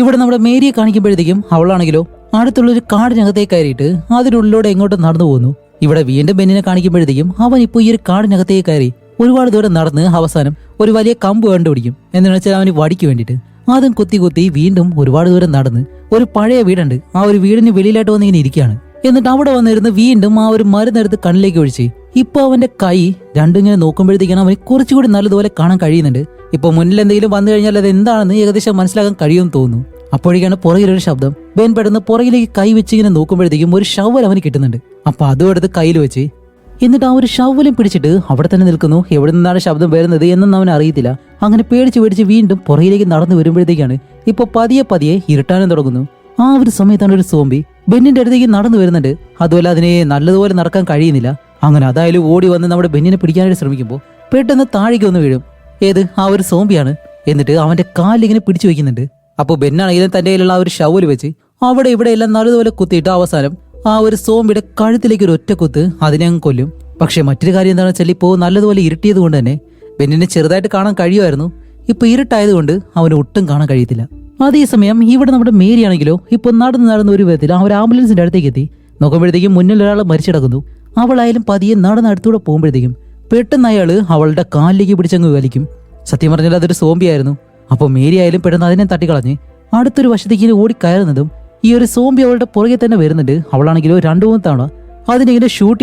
കാണിക്കുമ്പോഴത്തേക്കും അവളാണെങ്കിലോ അടുത്തുള്ളൊരു കാടിനകത്തേക്ക് കയറിയിട്ട് അതിനുള്ളിലൂടെ എങ്ങോട്ടും നടന്നു പോകുന്നു. ഇവിടെ വീണ്ടും ബെന്നിനെ കാണിക്കുമ്പോഴത്തേക്കും അവൻ ഇപ്പോൾ ഈ ഒരു കാടിനകത്തേക്ക് കയറി ഒരുപാട് ദൂരം നടന്ന് അവസാനം ഒരു വലിയ കമ്പ് കണ്ടുപിടിക്കും. എന്താണെന്ന് വെച്ചാൽ അവന് വടിക്ക് വേണ്ടിയിട്ട് അതും കുത്തി വീണ്ടും ഒരുപാട് ദൂരം നടന്ന് ഒരു പഴയ വീടുണ്ട്. ആ ഒരു വീടിന് വെളിയിലായിട്ട് വന്നിങ്ങനെ ഇരിക്കുകയാണ്. എന്നിട്ട് അവിടെ വന്നിരുന്ന് വീണ്ടും ആ ഒരു മരുന്നെടുത്ത് കണ്ണിലേക്ക് ഒഴിച്ച് ഇപ്പൊ അവന്റെ കൈ രണ്ടും ഇങ്ങനെ നോക്കുമ്പോഴത്തേക്കാണ് അവന് കുറച്ചുകൂടി നല്ലതുപോലെ കാണാൻ കഴിയുന്നുണ്ട്. ഇപ്പൊ മുന്നിൽ എന്തെങ്കിലും വന്നു കഴിഞ്ഞാൽ അത് എന്താണെന്ന് ഏകദേശം മനസ്സിലാക്കാൻ കഴിയുമെന്ന് തോന്നുന്നു. അപ്പോഴേക്കാണ് പുറകിലൊരു ശബ്ദം. ബെൻ പെട്ടെന്ന് പുറകിലേക്ക് കൈ വെച്ച് ഇങ്ങനെ നോക്കുമ്പോഴത്തേക്കും ഒരു ഷവൽ അവന് കിട്ടുന്നുണ്ട്. അപ്പൊ അതും എടുത്ത് കയ്യിൽ വെച്ച് എന്നിട്ട് ആ ഒരു ഷവലും പിടിച്ചിട്ട് അവിടെ തന്നെ നിൽക്കുന്നു. എവിടെ നിന്നാണ് ശബ്ദം വരുന്നത് എന്നൊന്നും അവൻ അറിയത്തില്ല. അങ്ങനെ പേടിച്ച് വീണ്ടും പുറകിലേക്ക് നടന്നു വരുമ്പോഴത്തേക്കാണ് ഇപ്പൊ പതിയെ ഇരുട്ടാനും തുടങ്ങുന്നു. ആ ഒരു സമയത്താണ് ഒരു സോംബി ബെന്നിന്റെ അടുത്തേക്ക് നടന്നു വരുന്നുണ്ട്. അതുപോലെ അതിനെ നല്ലതുപോലെ നടക്കാൻ കഴിയുന്നില്ല. അങ്ങനെ അതായാലും ഓടി വന്ന് നമ്മുടെ ബെന്നിനെ പിടിക്കാനായിട്ട് ശ്രമിക്കുമ്പോൾ പെട്ടെന്ന് താഴേക്ക് ഒന്ന് വീഴും. ഏത് ആ ഒരു സോംബിയാണ്. എന്നിട്ട് അവന്റെ കാലിങ്ങനെ പിടിച്ചു വെക്കുന്നുണ്ട്. അപ്പോൾ ബെന്നാണെങ്കിലും തന്റെ കയ്യിലുള്ള ആ ഒരു ഷവല് വെച്ച് അവിടെ ഇവിടെ എല്ലാം നല്ലതുപോലെ കുത്തിയിട്ട് അവസാനം ആ ഒരു സോംബിയുടെ കഴുത്തിലേക്ക് ഒരു ഒറ്റ കുത്ത് അതിനെ അങ്ങ് കൊല്ലും. പക്ഷെ മറ്റൊരു കാര്യം എന്താണെന്ന് വെച്ചാൽ ഇപ്പോൾ നല്ലതുപോലെ ഇരുട്ടിയത് കൊണ്ട് തന്നെ ബെന്നിനെ ചെറുതായിട്ട് കാണാൻ കഴിയുമായിരുന്നു. ഇപ്പൊ ഇരുട്ടായതുകൊണ്ട് അവന് ഒട്ടും കാണാൻ കഴിയത്തില്ല. അതേസമയം ഇവിടെ നമ്മുടെ മേരി ആണെങ്കിലോ ഇപ്പൊ നടന്ന് ഒരു വിധത്തിൽ ആ ഒരു ആംബുലൻസിന്റെ അടുത്തേക്ക് എത്തി നോക്കുമ്പോഴത്തേക്കും മുന്നിൽ ഒരാൾ മരിച്ചിടക്കുന്നു. അവളായാലും പതിയെ അടുത്തൂടെ പോകുമ്പോഴത്തേക്കും പെട്ടെന്ന് അയാള് അവളുടെ കാലിലേക്ക് പിടിച്ചങ്ങ് വലിക്കും. സത്യം പറഞ്ഞാൽ അതൊരു സോംബി ആയിരുന്നു. അപ്പോൾ മേരി ആയാലും പെട്ടെന്ന് അതിനെ തട്ടിക്കളഞ്ഞ് അടുത്തൊരു വശത്തേക്ക് ഓടി കയറുന്നതും ഈ ഒരു സോംബി അവളുടെ പുറകെ തന്നെ വരുന്നുണ്ട്. അവളാണെങ്കിലോ 2-3 തവണ അതിനെങ്ങനെ ഷൂട്ട്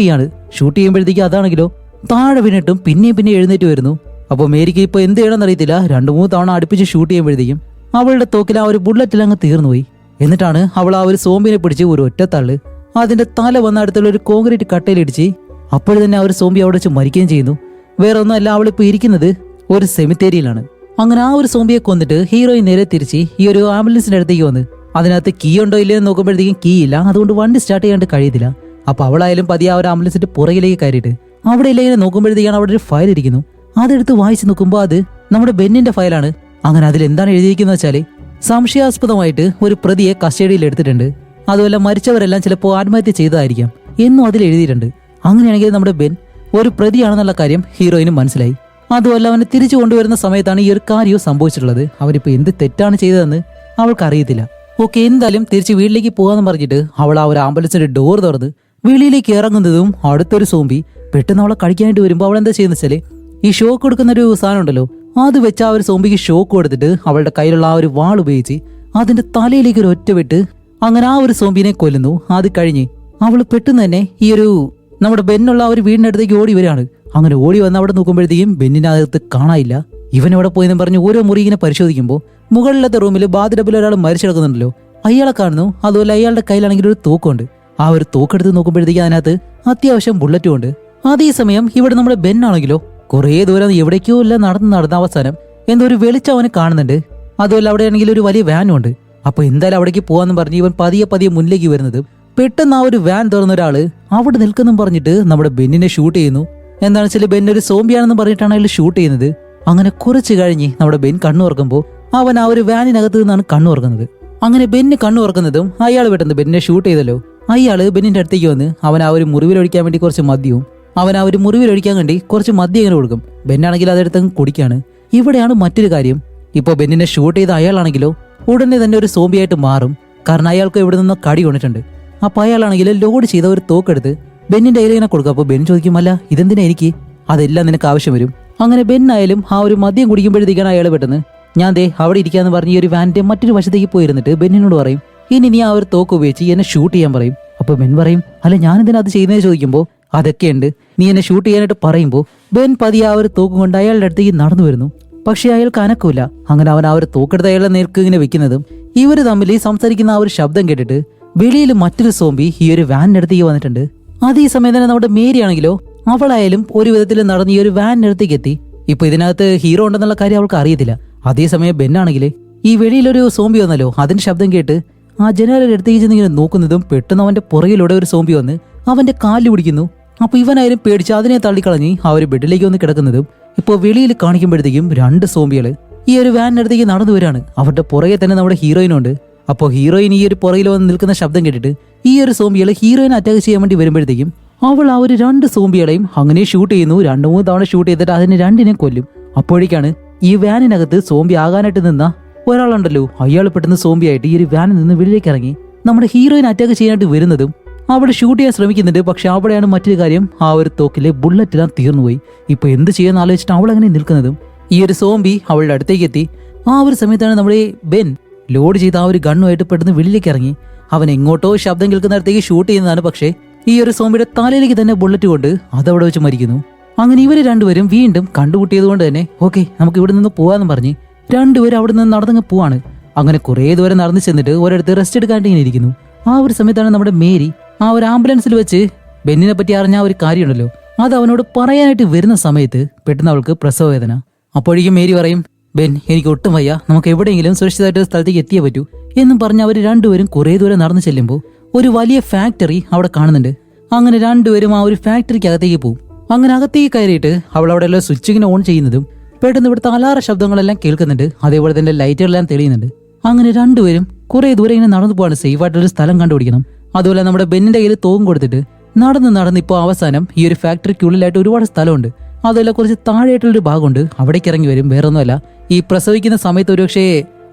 ചെയ്യുമ്പോഴത്തേക്ക് അതാണെങ്കിലോ താഴെ വീണിട്ടും പിന്നെ എഴുന്നേറ്റ് വരുന്നു. അപ്പോൾ മേരിക്ക് ഇപ്പോൾ എന്ത് ചെയ്യണമെന്ന് അറിയത്തില്ല. 2-3 തവണ അടുപ്പിച്ച് ഷൂട്ട് ചെയ്യുമ്പോഴത്തേക്കും അവളുടെ തോക്കിൽ ആ ഒരു ബുള്ളറ്റിൽ അങ്ങ് തീർന്നുപോയി. എന്നിട്ടാണ് അവൾ ആ ഒരു സോംബിനെ പിടിച്ച് ഒരു ഒറ്റ തള്ള് അതിന്റെ തല വന്ന അടുത്തുള്ള ഒരു കോൺക്രീറ്റ് കട്ടയിലിടിച്ച് അപ്പോൾ തന്നെ ആ ഒരു സോംബി അവിടെ വെച്ച് മരിക്കുകയും ചെയ്യുന്നു. വേറെ ഒന്നുമല്ല, അവളിപ്പോൾ ഇരിക്കുന്നത് ഒരു സെമിത്തേരിയിലാണ്. അങ്ങനെ ആ ഒരു സോംബിയെ കൊന്നിട്ട് ഹീറോയിൻ നേരെ തിരിച്ച് ഈ ഒരു ആംബുലൻസിന്റെ അടുത്തേക്ക് വന്ന് അതിനകത്ത് കീ ഉണ്ടോ ഇല്ലെന്ന് നോക്കുമ്പോഴത്തേക്കും കീ ഇല്ല. അതുകൊണ്ട് വണ്ടി സ്റ്റാർട്ട് ചെയ്യാണ്ട് കഴിയത്തില്ല. അപ്പൊ അവളായാലും പതിയെ ആ ഒരു ആംബുലൻസിന്റെ പുറകിലേക്ക് കയറിയിട്ട് അവിടെ ഇല്ലെങ്കിൽ നോക്കുമ്പോഴത്തേക്കാണ് അവിടെ ഒരു ഫയൽ ഇരിക്കുന്നു. അതെടുത്ത് വായിച്ച് നോക്കുമ്പോൾ അത് നമ്മുടെ ബെന്നിന്റെ ഫയലാണ്. അങ്ങനെ അതിൽ എന്താണ് എഴുതിയിരിക്കുന്നത് വെച്ചാല് സംശയാസ്പദമായിട്ട് ഒരു പ്രതിയെ കസ്റ്റഡിയിൽ എടുത്തിട്ടുണ്ട്. അതുപോലെ മരിച്ചവരെല്ലാം ചിലപ്പോൾ ആത്മഹത്യ ചെയ്തതായിരിക്കാം എന്നും അതിൽ എഴുതിയിട്ടുണ്ട്. അങ്ങനെയാണെങ്കിൽ നമ്മുടെ ബെൻ ഒരു പ്രതിയാണെന്നുള്ള കാര്യം ഹീറോയിനും മനസ്സിലായി. അതുമല്ല അവനെ തിരിച്ചു കൊണ്ടുവരുന്ന സമയത്താണ് ഈ ഒരു കാര്യവും സംഭവിച്ചിട്ടുള്ളത്. അവനിപ്പോ എന്ത് തെറ്റാണ് ചെയ്തതെന്ന് അവൾക്ക് അറിയത്തില്ല. ഓക്കെ, എന്തായാലും തിരിച്ച് വീട്ടിലേക്ക് പോകാന്ന് പറഞ്ഞിട്ട് അവൾ ആ ഒരു ആംബുലൻസിന്റെ ഡോർ തുറന്ന് വെളിയിലേക്ക് ഇറങ്ങുന്നതും അടുത്തൊരു സോംബി പെട്ടെന്ന് അവളെ കഴിക്കാനായിട്ട് വരുമ്പോൾ അവൾ എന്താ ചെയ്യുന്ന വെച്ചാല് ഈ ഷോക്ക് കൊടുക്കുന്ന ഒരു സാധനം ഉണ്ടല്ലോ, അത് വെച്ച് ആ ഒരു സോംബിക്ക് ഷോക്ക് കൊടുത്തിട്ട് അവളുടെ കയ്യിലുള്ള ആ ഒരു വാൾ ഉപയോഗിച്ച് അതിന്റെ തലയിലേക്ക് ഒരു ഒറ്റ വിട്ട് അങ്ങനെ ആ ഒരു സോംബിനെ കൊല്ലുന്നു. അത് കഴിഞ്ഞ് അവൾ പെട്ടെന്ന് തന്നെ ഈ ഒരു നമ്മുടെ ബെന്നുള്ള ആ ഒരു വീടിന്റെ അടുത്തേക്ക് ഓടി വരികയാണ്. അങ്ങനെ ഓടി വന്ന് അവിടെ നോക്കുമ്പോഴത്തേക്കും ബെന്നിനകത്ത് കാണാനില്ല. ഇവൻ എവിടെ പോയെന്ന് പറഞ്ഞ് ഓരോ മുറി ഇങ്ങനെ പരിശോധിക്കുമ്പോൾ മുകളിലത്തെ റൂമിൽ ബാത്ടബിൽ ഒരാൾ മരിച്ചിടക്കുന്നുണ്ടല്ലോ, അയാളെ കാണുന്നു. അതുപോലെ അയാളുടെ കയ്യിലാണെങ്കിൽ ഒരു തോക്കുണ്ട്. ആ ഒരു തോക്കെടുത്ത് നോക്കുമ്പോഴത്തേക്കും അതിനകത്ത് അത്യാവശ്യം ബുള്ളറ്റും ഉണ്ട്. അതേസമയം ഇവിടെ നമ്മുടെ ബെന്നാണെങ്കിലോ കുറേ ദൂരം എവിടേക്കോ എല്ലാം നടന്ന അവസാനം എന്തോ ഒരു വെളിച്ചം അവന് കാണുന്നുണ്ട്. അതുപോലെ അവിടെ ആണെങ്കിൽ ഒരു വലിയ വാനും ഉണ്ട്. അപ്പൊ എന്തായാലും അവിടേക്ക് പോവാന്ന് പറഞ്ഞ് ഇവൻ പതിയെ മുന്നിലേക്ക് വരുന്നത് പെട്ടെന്ന് ആ ഒരു വാൻ തുറന്ന ഒരാള് അവിടെ നിൽക്കുന്നും പറഞ്ഞിട്ട് നമ്മുടെ ബെന്നിനെ ഷൂട്ട് ചെയ്യുന്നു. എന്താണെന്ന് വെച്ചാൽ ബെൻ ഒരു സോംബിയാണെന്ന് പറഞ്ഞിട്ടാണ് അയാൾ ഷൂട്ട് ചെയ്യുന്നത്. അങ്ങനെ കുറച്ച് കഴിഞ്ഞ് നമ്മുടെ ബെൻ കണ്ണു തുറക്കുമ്പോൾ അവൻ ആ ഒരു വാനിനകത്ത് നിന്നാണ് കണ്ണു തുറക്കുന്നത്. അങ്ങനെ ബെന്ന് കണ്ണു തുറക്കുന്നതും അയാൾ പെട്ടെന്ന് ബെന്നിനെ ഷൂട്ട് ചെയ്തല്ലോ. അയാള് ബെന്നിന്റെ അടുത്തേക്ക് വന്ന് അവൻ ആ ഒരു മുറിവിലൊഴിക്കാൻ വേണ്ടി കുറച്ച് മദ്യവും കുറച്ച് മദ്യം ഇങ്ങനെ കൊടുക്കും. ബെന്നാണെങ്കിൽ അതെടുത്ത് കുടിക്കാണ്. ഇവിടെയാണ് മറ്റൊരു കാര്യം. ഇപ്പൊ ബെന്നിനെ ഷൂട്ട് ചെയ്ത അയാളാണെങ്കിലോ ഉടനെ തന്നെ ഒരു സോംബിയായിട്ട് മാറും. കാരണം അയാൾക്ക് ഇവിടെ നിന്ന് കടി കൊണ്ടിട്ടുണ്ട്. അപ്പൊ അയാളാണെങ്കിൽ ലോഡ് ചെയ്ത ഒരു തോക്കെടുത്ത് ബെന്നിന്റെ കയ്യിലിങ്ങനെ കൊടുക്കും. അപ്പൊ ബെൻ ചോദിക്കും, അല്ല ഇതെന്തിനാ എനിക്ക്, അതെല്ലാം നിനക്ക് ആവശ്യം വരും. അങ്ങനെ ബെന്നായാലും ആ ഒരു മദ്യം കുടിക്കുമ്പോഴത്തേക്കാണ് അയാൾ പെട്ടെന്ന് ഞാൻ ദേ അവിടെ ഇരിക്കാന്ന് പറഞ്ഞ് ഈ ഒരു വാനിന്റെ മറ്റൊരു വശത്തേക്ക് പോയിരുന്നിട്ട് ബെന്നിനോട് പറയും, ഇനി നീ ആ ഒരു തോക്ക് ഉപയോഗിച്ച് എന്നെ ഷൂട്ട് ചെയ്യാൻ പറയും. അപ്പൊ ബെൻ പറയും, അല്ല ഞാനെന്തിനാ അത് ചെയ്യുന്നതെന്ന് ചോദിക്കുമ്പോൾ അതൊക്കെയുണ്ട്, നീ എന്നെ ഷൂട്ട് ചെയ്യാനായിട്ട് പറയുമ്പോൾ ബെൻ പതിയെ ആ ഒരു തോക്കും കൊണ്ട് അയാളുടെ അടുത്തേക്ക് നടന്നു വരുന്നു. പക്ഷെ അയാൾക്ക് അനക്കില്ല. അങ്ങനെ അവൻ ആ ഒരു തോക്കെടുത്ത് അയാളെ നേർക്ക് ഇങ്ങനെ വെക്കുന്നതും ഇവര് തമ്മിൽ സംസാരിക്കുന്ന ആ ഒരു ശബ്ദം കേട്ടിട്ട് വെളിയിൽ മറ്റൊരു സോംബി ഈ ഒരു വാനിന്റെ അടുത്തേക്ക് വന്നിട്ടുണ്ട്. അതേ സമയം തന്നെ നമ്മുടെ മേരി ആണെങ്കിലോ അവളായാലും ഒരു വിധത്തിൽ നടന്ന് ഈ ഒരു വാനിന്റെ അടുത്തേക്ക് എത്തി. ഇപ്പൊ ഇതിനകത്ത് ഹീറോ ഉണ്ടെന്നുള്ള കാര്യം അവൾക്ക് അറിയത്തില്ല. അതേസമയം ബെന്നാണെങ്കിൽ ഈ വെളിയിലൊരു സോംബി വന്നല്ലോ, അതിന്റെ ശബ്ദം കേട്ട് ആ ജനലിന്റെ അടുത്തേക്ക് ചെന്ന് ഇങ്ങനെ നോക്കുന്നതും പെട്ടെന്ന് അവന്റെ പുറകിലൂടെ ഒരു സോംബി വന്ന് അവന്റെ കാലിൽ പിടിക്കുന്നു. അപ്പൊ ഇവനായാലും പേടിച്ച് അതിനെ തള്ളിക്കളഞ്ഞ് ആ ഒരു ബെഡിലേക്ക് വന്ന് കിടക്കുന്നതും ഇപ്പോൾ വെളിയിൽ കാണിക്കുമ്പോഴത്തേക്കും 2 സോംബികള് ഈ ഒരു വാനിനടുത്തേക്ക് നടന്നു വരികയാണ്. അവരുടെ പുറകെ തന്നെ നമ്മുടെ ഹീറോയിനുണ്ട്. അപ്പോൾ ഹീറോയിൻ ഈ ഒരു പുറകിൽ വന്ന് നിൽക്കുന്ന ശബ്ദം കേട്ടിട്ട് ഈ ഒരു സോംബികള് ഹീറോയിനെ അറ്റാക്ക് ചെയ്യാൻ വേണ്ടി വരുമ്പോഴത്തേക്കും അവൾ ആ ഒരു 2 സോംബികളെയും അങ്ങനെ ഷൂട്ട് ചെയ്യുന്നു. 2-3 തവണ ഷൂട്ട് ചെയ്തിട്ട് അതിനെ 2നെയും കൊല്ലും. അപ്പോഴേക്കാണ് ഈ വാനിനകത്ത് സോംബി ആകാനായിട്ട് നിന്ന ഒരാളുണ്ടല്ലോ, അയാൾ പെട്ടെന്ന് സോംബി ആയിട്ട് ഈ ഒരു വാനിൽ നിന്ന് വെളിയിലേക്ക് ഇറങ്ങി നമ്മുടെ ഹീറോയിൻ അറ്റാക്ക് ചെയ്യാനായിട്ട് വരുന്നതും അവിടെ ഷൂട്ട് ചെയ്യാൻ ശ്രമിക്കുന്നുണ്ട്. പക്ഷെ അവിടെയാണ് മറ്റൊരു കാര്യം, ആ ഒരു തോക്കിലെ ബുള്ളറ്റെല്ലാം തീർന്നുപോയി. ഇപ്പൊ എന്ത് ചെയ്യാന്ന് ആലോചിച്ചിട്ട് അവൾ അങ്ങനെ നിൽക്കുന്നതും ഈ ഒരു സോംബി അവളുടെ അടുത്തേക്ക് എത്തി. ആ ഒരു സമയത്താണ് നമ്മുടെ ബെൻ ലോഡ് ചെയ്ത ആ ഒരു ഗണ്ണുമായിട്ട് പെട്ടെന്ന് വെളിയിലേക്ക് ഇറങ്ങി. അവൻ എങ്ങോട്ടോ ശബ്ദം കേൾക്കുന്നിടത്തേക്ക് ഷൂട്ട് ചെയ്യുന്നതാണ്. പക്ഷേ ഈ ഒരു സോംബിയുടെ തലയിലേക്ക് തന്നെ ബുള്ളറ്റ് കൊണ്ട് അതവിടെ വെച്ച് മരിക്കുന്നു. അങ്ങനെ ഇവര് രണ്ടുപേരും വീണ്ടും കണ്ടുമുട്ടിയത് കൊണ്ട് തന്നെ ഓക്കെ നമുക്ക് ഇവിടെ നിന്ന് പോവാന്ന് പറഞ്ഞ് രണ്ടുപേരും അവിടെ നിന്ന് നടന്നങ്ങ് പോവാണ്. അങ്ങനെ കുറേ ദൂരം നടന്നു ചെന്നിട്ട് ഒരിടത്ത് റെസ്റ്റ് എടുക്കാണ്ട് ഇങ്ങനെ ഇരിക്കുന്നു. ആ ഒരു സമയത്താണ് നമ്മുടെ മേരി ആ ഒരു ആംബുലൻസിൽ വെച്ച് ബെന്നിനെ പറ്റി അറിഞ്ഞ ആ ഒരു കാര്യമുണ്ടല്ലോ അത് അവനോട് പറയാനായിട്ട് വരുന്ന സമയത്ത് പെട്ടെന്ന് അവൾക്ക് പ്രസവവേദന. അപ്പോഴേക്കും മേരി പറയും, ബെൻ എനിക്ക് ഒട്ടും വയ്യ, നമുക്ക് എവിടെയെങ്കിലും സുരക്ഷിതമായിട്ട് സ്ഥലത്തേക്ക് എത്തിയേ പറ്റൂ എന്നും പറഞ്ഞ് അവർ രണ്ടുപേരും കുറേ ദൂരം നടന്നു ചെല്ലുമ്പോൾ ഒരു വലിയ ഫാക്ടറി അവിടെ കാണുന്നുണ്ട്. അങ്ങനെ രണ്ടുപേരും ആ ഒരു ഫാക്ടറിക്ക് അകത്തേക്ക് പോകും. അങ്ങനെ അകത്തേക്ക് കയറിയിട്ട് അവൾ അവിടെ എല്ലാം സ്വിച്ച് ഇങ്ങനെ ഓൺ ചെയ്യുന്നതും പെട്ടെന്ന് ഇവിടുത്തെ അലാറ ശബ്ദങ്ങളെല്ലാം കേൾക്കുന്നുണ്ട്. അതേപോലെ തന്നെ ലൈറ്റുകളെല്ലാം തെളിയുന്നുണ്ട്. അങ്ങനെ രണ്ടുപേരും കുറെ ദൂരം ഇങ്ങനെ നടന്നു പോവാണ്. സേഫ് ആയിട്ടൊരു സ്ഥലം കണ്ടുപിടിക്കണം. അതുപോലെ നമ്മുടെ ബെന്നിന്റെ കയ്യിൽ തോക്കും കൊടുത്തിട്ട് നടന്ന് ഇപ്പോൾ അവസാനം ഈ ഒരു ഫാക്ടറിക്കുള്ളിലായിട്ട് ഒരുപാട് സ്ഥലമുണ്ട്. അതുപോലെ കുറച്ച് താഴെയായിട്ടുള്ളൊരു ഭാഗമുണ്ട്. അവിടേക്ക് ഇറങ്ങി വരും. വേറെ ഒന്നുമല്ല, ഈ പ്രസവിക്കുന്ന സമയത്ത് ഒരുപക്ഷേ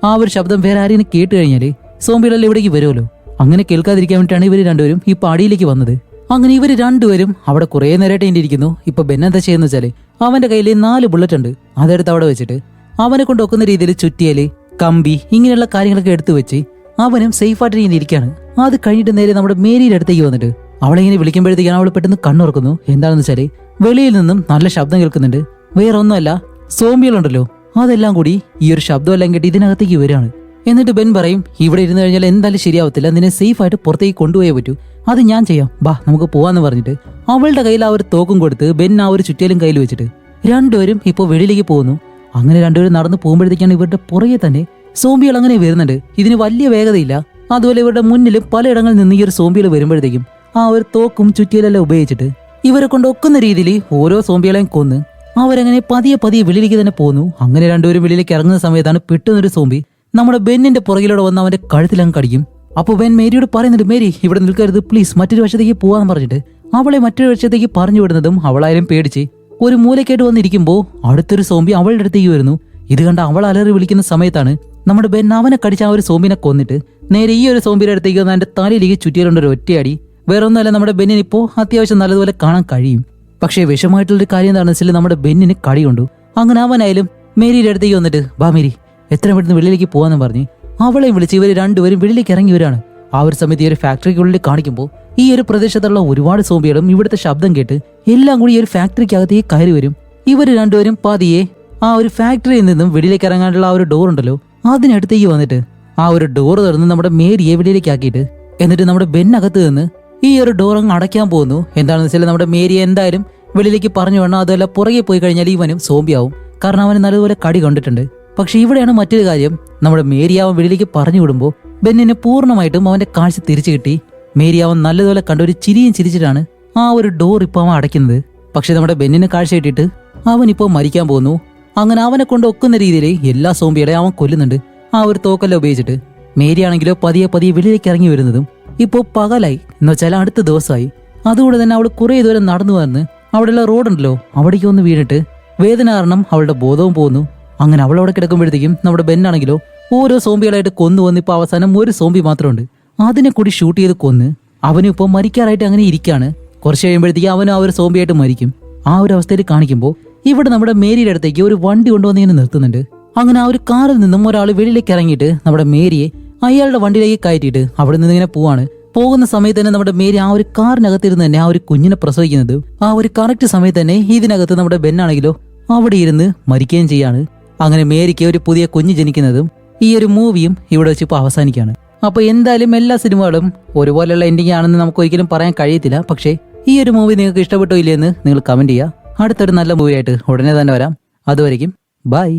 ആ ഒരു ശബ്ദം വേറെ ആരെയും കേട്ട് കഴിഞ്ഞാല് സോംബികളെല്ലാം ഇവിടേക്ക് വരുമല്ലോ. അങ്ങനെ കേൾക്കാതിരിക്കാൻ വേണ്ടിയിട്ടാണ് ഇവർ രണ്ടുപേരും ഈ പാടിയിലേക്ക് വന്നത്. അങ്ങനെ ഇവർ രണ്ടുപേരും അവിടെ കുറെ നേരമായിട്ട് ഇരിക്കുന്നു. ഇപ്പൊ ബെൻ എന്താ ചെയ്യുന്ന വെച്ചാല് അവന്റെ കയ്യിൽ 4 ബുള്ളറ്റ് ഉണ്ട്. അതെടുത്ത് അവിടെ വെച്ചിട്ട് അവനെ കൊണ്ട് ഒക്കുന്ന രീതിയിൽ ചുറ്റിയല് കമ്പി ഇങ്ങനെയുള്ള കാര്യങ്ങളൊക്കെ എടുത്തു വെച്ച് അവനും സേഫ് ആയിട്ട് ഇങ്ങനെ ഇരിക്കുകയാണ്. അത് കഴിഞ്ഞിട്ട് നേരെ നമ്മുടെ മേരിയുടെ അടുത്തേക്ക് വന്നിട്ട് അവളെ ഇങ്ങനെ വിളിക്കുമ്പോഴത്തേക്കാണ് അവൾ പെട്ടെന്ന് കണ്ണുറക്കുന്നു. എന്താണെന്ന് വെച്ചാല് വെളിയിൽ നിന്നും നല്ല ശബ്ദം കേൾക്കുന്നുണ്ട്. വേറെ ഒന്നുമല്ല, സോംബികളുണ്ടല്ലോ അതെല്ലാം കൂടി ഈ ഒരു ശബ്ദമെല്ലാം കേട്ട് ഇതിനകത്തേക്ക് വരികയാണ്. എന്നിട്ട് ബെൻ പറയും, ഇവിടെ ഇരുന്ന് കഴിഞ്ഞാൽ എന്തായാലും ശരിയാവത്തില്ല, നിന്നെ സേഫ് ആയിട്ട് പുറത്തേക്ക് കൊണ്ടുപോയേ പറ്റൂ, അത് ഞാൻ ചെയ്യാം, ബാ നമുക്ക് പോവാന്ന് പറഞ്ഞിട്ട് അവളുടെ കയ്യിൽ ആ ഒരു തോക്കും കൊടുത്ത് ബെൻ ആ ഒരു ചുറ്റിയലും കയ്യിൽ വെച്ചിട്ട് രണ്ടുപേരും ഇപ്പോൾ വെളിയിലേക്ക് പോകുന്നു. അങ്ങനെ രണ്ടുപേരും നടന്നു പോകുമ്പോഴത്തേക്കാണ് ഇവരുടെ പുറകെ തന്നെ സോംബികൾ അങ്ങനെ വരുന്നുണ്ട്. ഇതിന് വലിയ വേഗതയില്ല. അതുപോലെ ഇവരുടെ മുന്നിലും പലയിടങ്ങളിൽ നിന്ന് ഈ ഒരു സോംബികൾ വരുമ്പോഴത്തേക്കും ആ ഒരു തോക്കും ചുറ്റിയലെല്ലാം ഉപയോഗിച്ചിട്ട് ഇവരെ കൊണ്ട് ഒക്കുന്ന രീതിയിൽ ഓരോ സോംബികളെയും കൊന്ന് അവരങ്ങനെ പതിയെ വെളിയിലേക്ക് തന്നെ പോകുന്നു. അങ്ങനെ രണ്ടുപേരും വെളിയിലേക്ക് ഇറങ്ങുന്ന സമയത്താണ് പെട്ടെന്നൊരു സോംബി നമ്മുടെ ബെന്നിന്റെ പുറകിലൂടെ വന്ന് അവന്റെ കഴുത്തിലങ്ങ് കടിക്കും. അപ്പോൾ ബെൻ മേരിയോട് പറയുന്നുണ്ട്, മേരി ഇവിടെ നിൽക്കരുത് പ്ലീസ്, മറ്റൊരു വശത്തേക്ക് പോവാന്ന് പറഞ്ഞിട്ട് അവളെ മറ്റൊരു വശത്തേക്ക് പറഞ്ഞു വിടുന്നതും അവളായാലും പേടിച്ച് ഒരു മൂലക്കേട്ട് വന്നിരിക്കുമ്പോൾ അടുത്തൊരു സോംബി അവളുടെ അടുത്തേക്ക് വരുന്നു. ഇത് കണ്ട അവൾ അലറി വിളിക്കുന്ന സമയത്താണ് നമ്മുടെ ബെൻ അവനെ കടിച്ച ആ ഒരു സോംബിനെ കൊന്നിട്ട് നേരെ ഈ ഒരു സോംബിയുടെ അടുത്തേക്ക് വന്ന് എന്റെ തലയിലേക്ക് ചുറ്റിയാലുണ്ട് ഒരു ഒറ്റയടി. വേറെ ഒന്നുമല്ല, നമ്മുടെ ബെന്നിന് ഇപ്പോൾ അത്യാവശ്യം നല്ലതുപോലെ കാണാൻ കഴിയും. പക്ഷേ വിഷമായിട്ടുള്ളൊരു കാര്യം എന്താണെന്ന് വെച്ചാൽ നമ്മുടെ ബെന്നിന് കടി കൊണ്ടു. അങ്ങനെ അവനായാലും മേരിയുടെ അടുത്തേക്ക് വന്നിട്ട് ബാ മേരി എത്ര പെട്ടെന്ന് വെളിയിലേക്ക് പോവാന്ന് പറഞ്ഞ് അവളെ വിളിച്ച് ഇവർ രണ്ടുപേരും വെളിയിലേക്ക് ഇറങ്ങി വരികയാണ്. ആ ഒരു സമയത്ത് ഈ ഒരു ഫാക്ടറിക്കുള്ളിൽ കാണിക്കുമ്പോൾ ഈ ഒരു പ്രദേശത്തുള്ള ഒരുപാട് സോംബികളും ഇവിടുത്തെ ശബ്ദം കേട്ട് എല്ലാം കൂടി ഈ ഒരു ഫാക്ടറിക്കകത്തേക്ക് കയറി വരും. ഇവർ രണ്ടുപേരും പതിയെ ആ ഒരു ഫാക്ടറിയിൽ നിന്നും വെളിയിലേക്ക് ഇറങ്ങാനുള്ള ആ ഒരു ഡോർ ഉണ്ടല്ലോ അതിനടുത്തേക്ക് വന്നിട്ട് ആ ഒരു ഡോർ തുറന്ന് നമ്മുടെ മേരിയെ വെളിയിലേക്ക് ആക്കിയിട്ട് എന്നിട്ട് നമ്മുടെ ബെന്നകത്ത് നിന്ന് ഈ ഒരു ഡോർ അങ്ങ് അടയ്ക്കാൻ പോകുന്നു. എന്താണെന്ന് വെച്ചാൽ നമ്മുടെ മേരിയെ എന്തായാലും വെളിയിലേക്ക് പറഞ്ഞു വേണം. അതല്ല പുറകെ പോയി കഴിഞ്ഞാൽ ഇവനും സോംബിയാവും, കാരണം അവന് നല്ലതുപോലെ കടി കണ്ടിട്ടുണ്ട്. പക്ഷെ ഇവിടെയാണ് മറ്റൊരു കാര്യം, നമ്മുടെ മേരിയാവൻ വെളിയിലേക്ക് പറഞ്ഞു വിടുമ്പോൾ ബെന്നിന് പൂർണ്ണമായിട്ടും അവന്റെ കാഴ്ച തിരിച്ചു കിട്ടി. മേരിയാവൻ നല്ലതുപോലെ കണ്ട ഒരു ചിരിയും ചിരിച്ചിട്ടാണ് ആ ഒരു ഡോർ ഇപ്പൊ അവൻ അടയ്ക്കുന്നത്. പക്ഷെ നമ്മുടെ ബെന്നിന് കാഴ്ച കിട്ടിയിട്ട് അവൻ ഇപ്പോൾ മരിക്കാൻ പോകുന്നു. അങ്ങനെ അവനെ കൊണ്ട് ഒക്കുന്ന രീതിയിൽ എല്ലാ സോംബിയുടെ അവൻ കൊല്ലുന്നുണ്ട് ആ ഒരു തോക്കെല്ലാം ഉപയോഗിച്ചിട്ട്. മേരിയാണെങ്കിലോ പതിയെ വെളിയിലേക്ക് ഇറങ്ങി വരുന്നതും ഇപ്പോൾ പകലായി, എന്ന് വെച്ചാൽ അടുത്ത ദിവസമായി. അതുകൊണ്ട് തന്നെ അവൾ കുറെ ദൂരം നടന്നു വന്ന് അവിടെയുള്ള റോഡുണ്ടല്ലോ അവിടേക്ക് ഒന്ന് വീണിട്ട് വേദന കാരണം അവളുടെ ബോധവും പോകുന്നു. അങ്ങനെ അവൾ അവിടെ കിടക്കുമ്പോഴത്തേക്കും നമ്മുടെ ബെന്നാണെങ്കിലോ ഓരോ സോംബികളായിട്ട് കൊന്നു വന്ന് ഇപ്പൊ അവസാനം ഒരു സോംബി മാത്രമുണ്ട്. അതിനെ കൂടി ഷൂട്ട് ചെയ്ത് കൊന്ന് അവനും ഇപ്പോൾ മരിക്കാറായിട്ട് അങ്ങനെ ഇരിക്കുകയാണ്. കുറച്ച് കഴിയുമ്പോഴത്തേക്കും അവനും ആ ഒരു സോംബിയായിട്ട് മരിക്കും. ആ ഒരു അവസ്ഥയിൽ കാണിക്കുമ്പോൾ ഇവിടെ നമ്മുടെ മേരിയുടെ അടുത്തേക്ക് ഒരു വണ്ടി കൊണ്ടുവന്ന് ഇങ്ങനെ നിർത്തുന്നുണ്ട്. അങ്ങനെ ആ ഒരു കാറിൽ നിന്നും ഒരാൾ വെളിയിലേക്ക് ഇറങ്ങിയിട്ട് നമ്മുടെ മേരിയെ അയാളുടെ വണ്ടിയിലേക്ക് കയറ്റിയിട്ട് അവിടെ നിന്ന് ഇങ്ങനെ പോവാണ്. പോകുന്ന സമയത്ത് തന്നെ നമ്മുടെ മേരി ആ ഒരു കാറിനകത്തിരുന്ന് തന്നെ ആ ഒരു കുഞ്ഞിനെ പ്രസവിക്കുന്നത്. ആ ഒരു കറക്റ്റ് സമയത്ത് തന്നെ ഇതിനകത്ത് നമ്മുടെ ബെന്നാണെങ്കിലോ അവിടെ ഇരുന്ന് മരിക്കുകയും ചെയ്യാണ്. അങ്ങനെ മേരിക്ക് ഒരു പുതിയ കുഞ്ഞ് ജനിക്കുന്നതും ഈ ഒരു മൂവിയും ഇവിടെ വെച്ച് ഇപ്പോൾ അവസാനിക്കുകയാണ്. അപ്പൊ എന്തായാലും എല്ലാ സിനിമകളും ഒരുപോലെയുള്ള എൻഡിങ് ആണെന്ന് നമുക്ക് ഒരിക്കലും പറയാൻ കഴിയത്തില്ല. പക്ഷേ ഈ ഒരു മൂവി നിങ്ങൾക്ക് ഇഷ്ടപ്പെട്ടോ ഇല്ലയെന്ന് നിങ്ങൾ കമന്റ് ചെയ്യുക. അടുത്തൊരു നല്ല മൂവിയായിട്ട് ഉടനെ തന്നെ വരാം. അതുവരെയും ബൈ.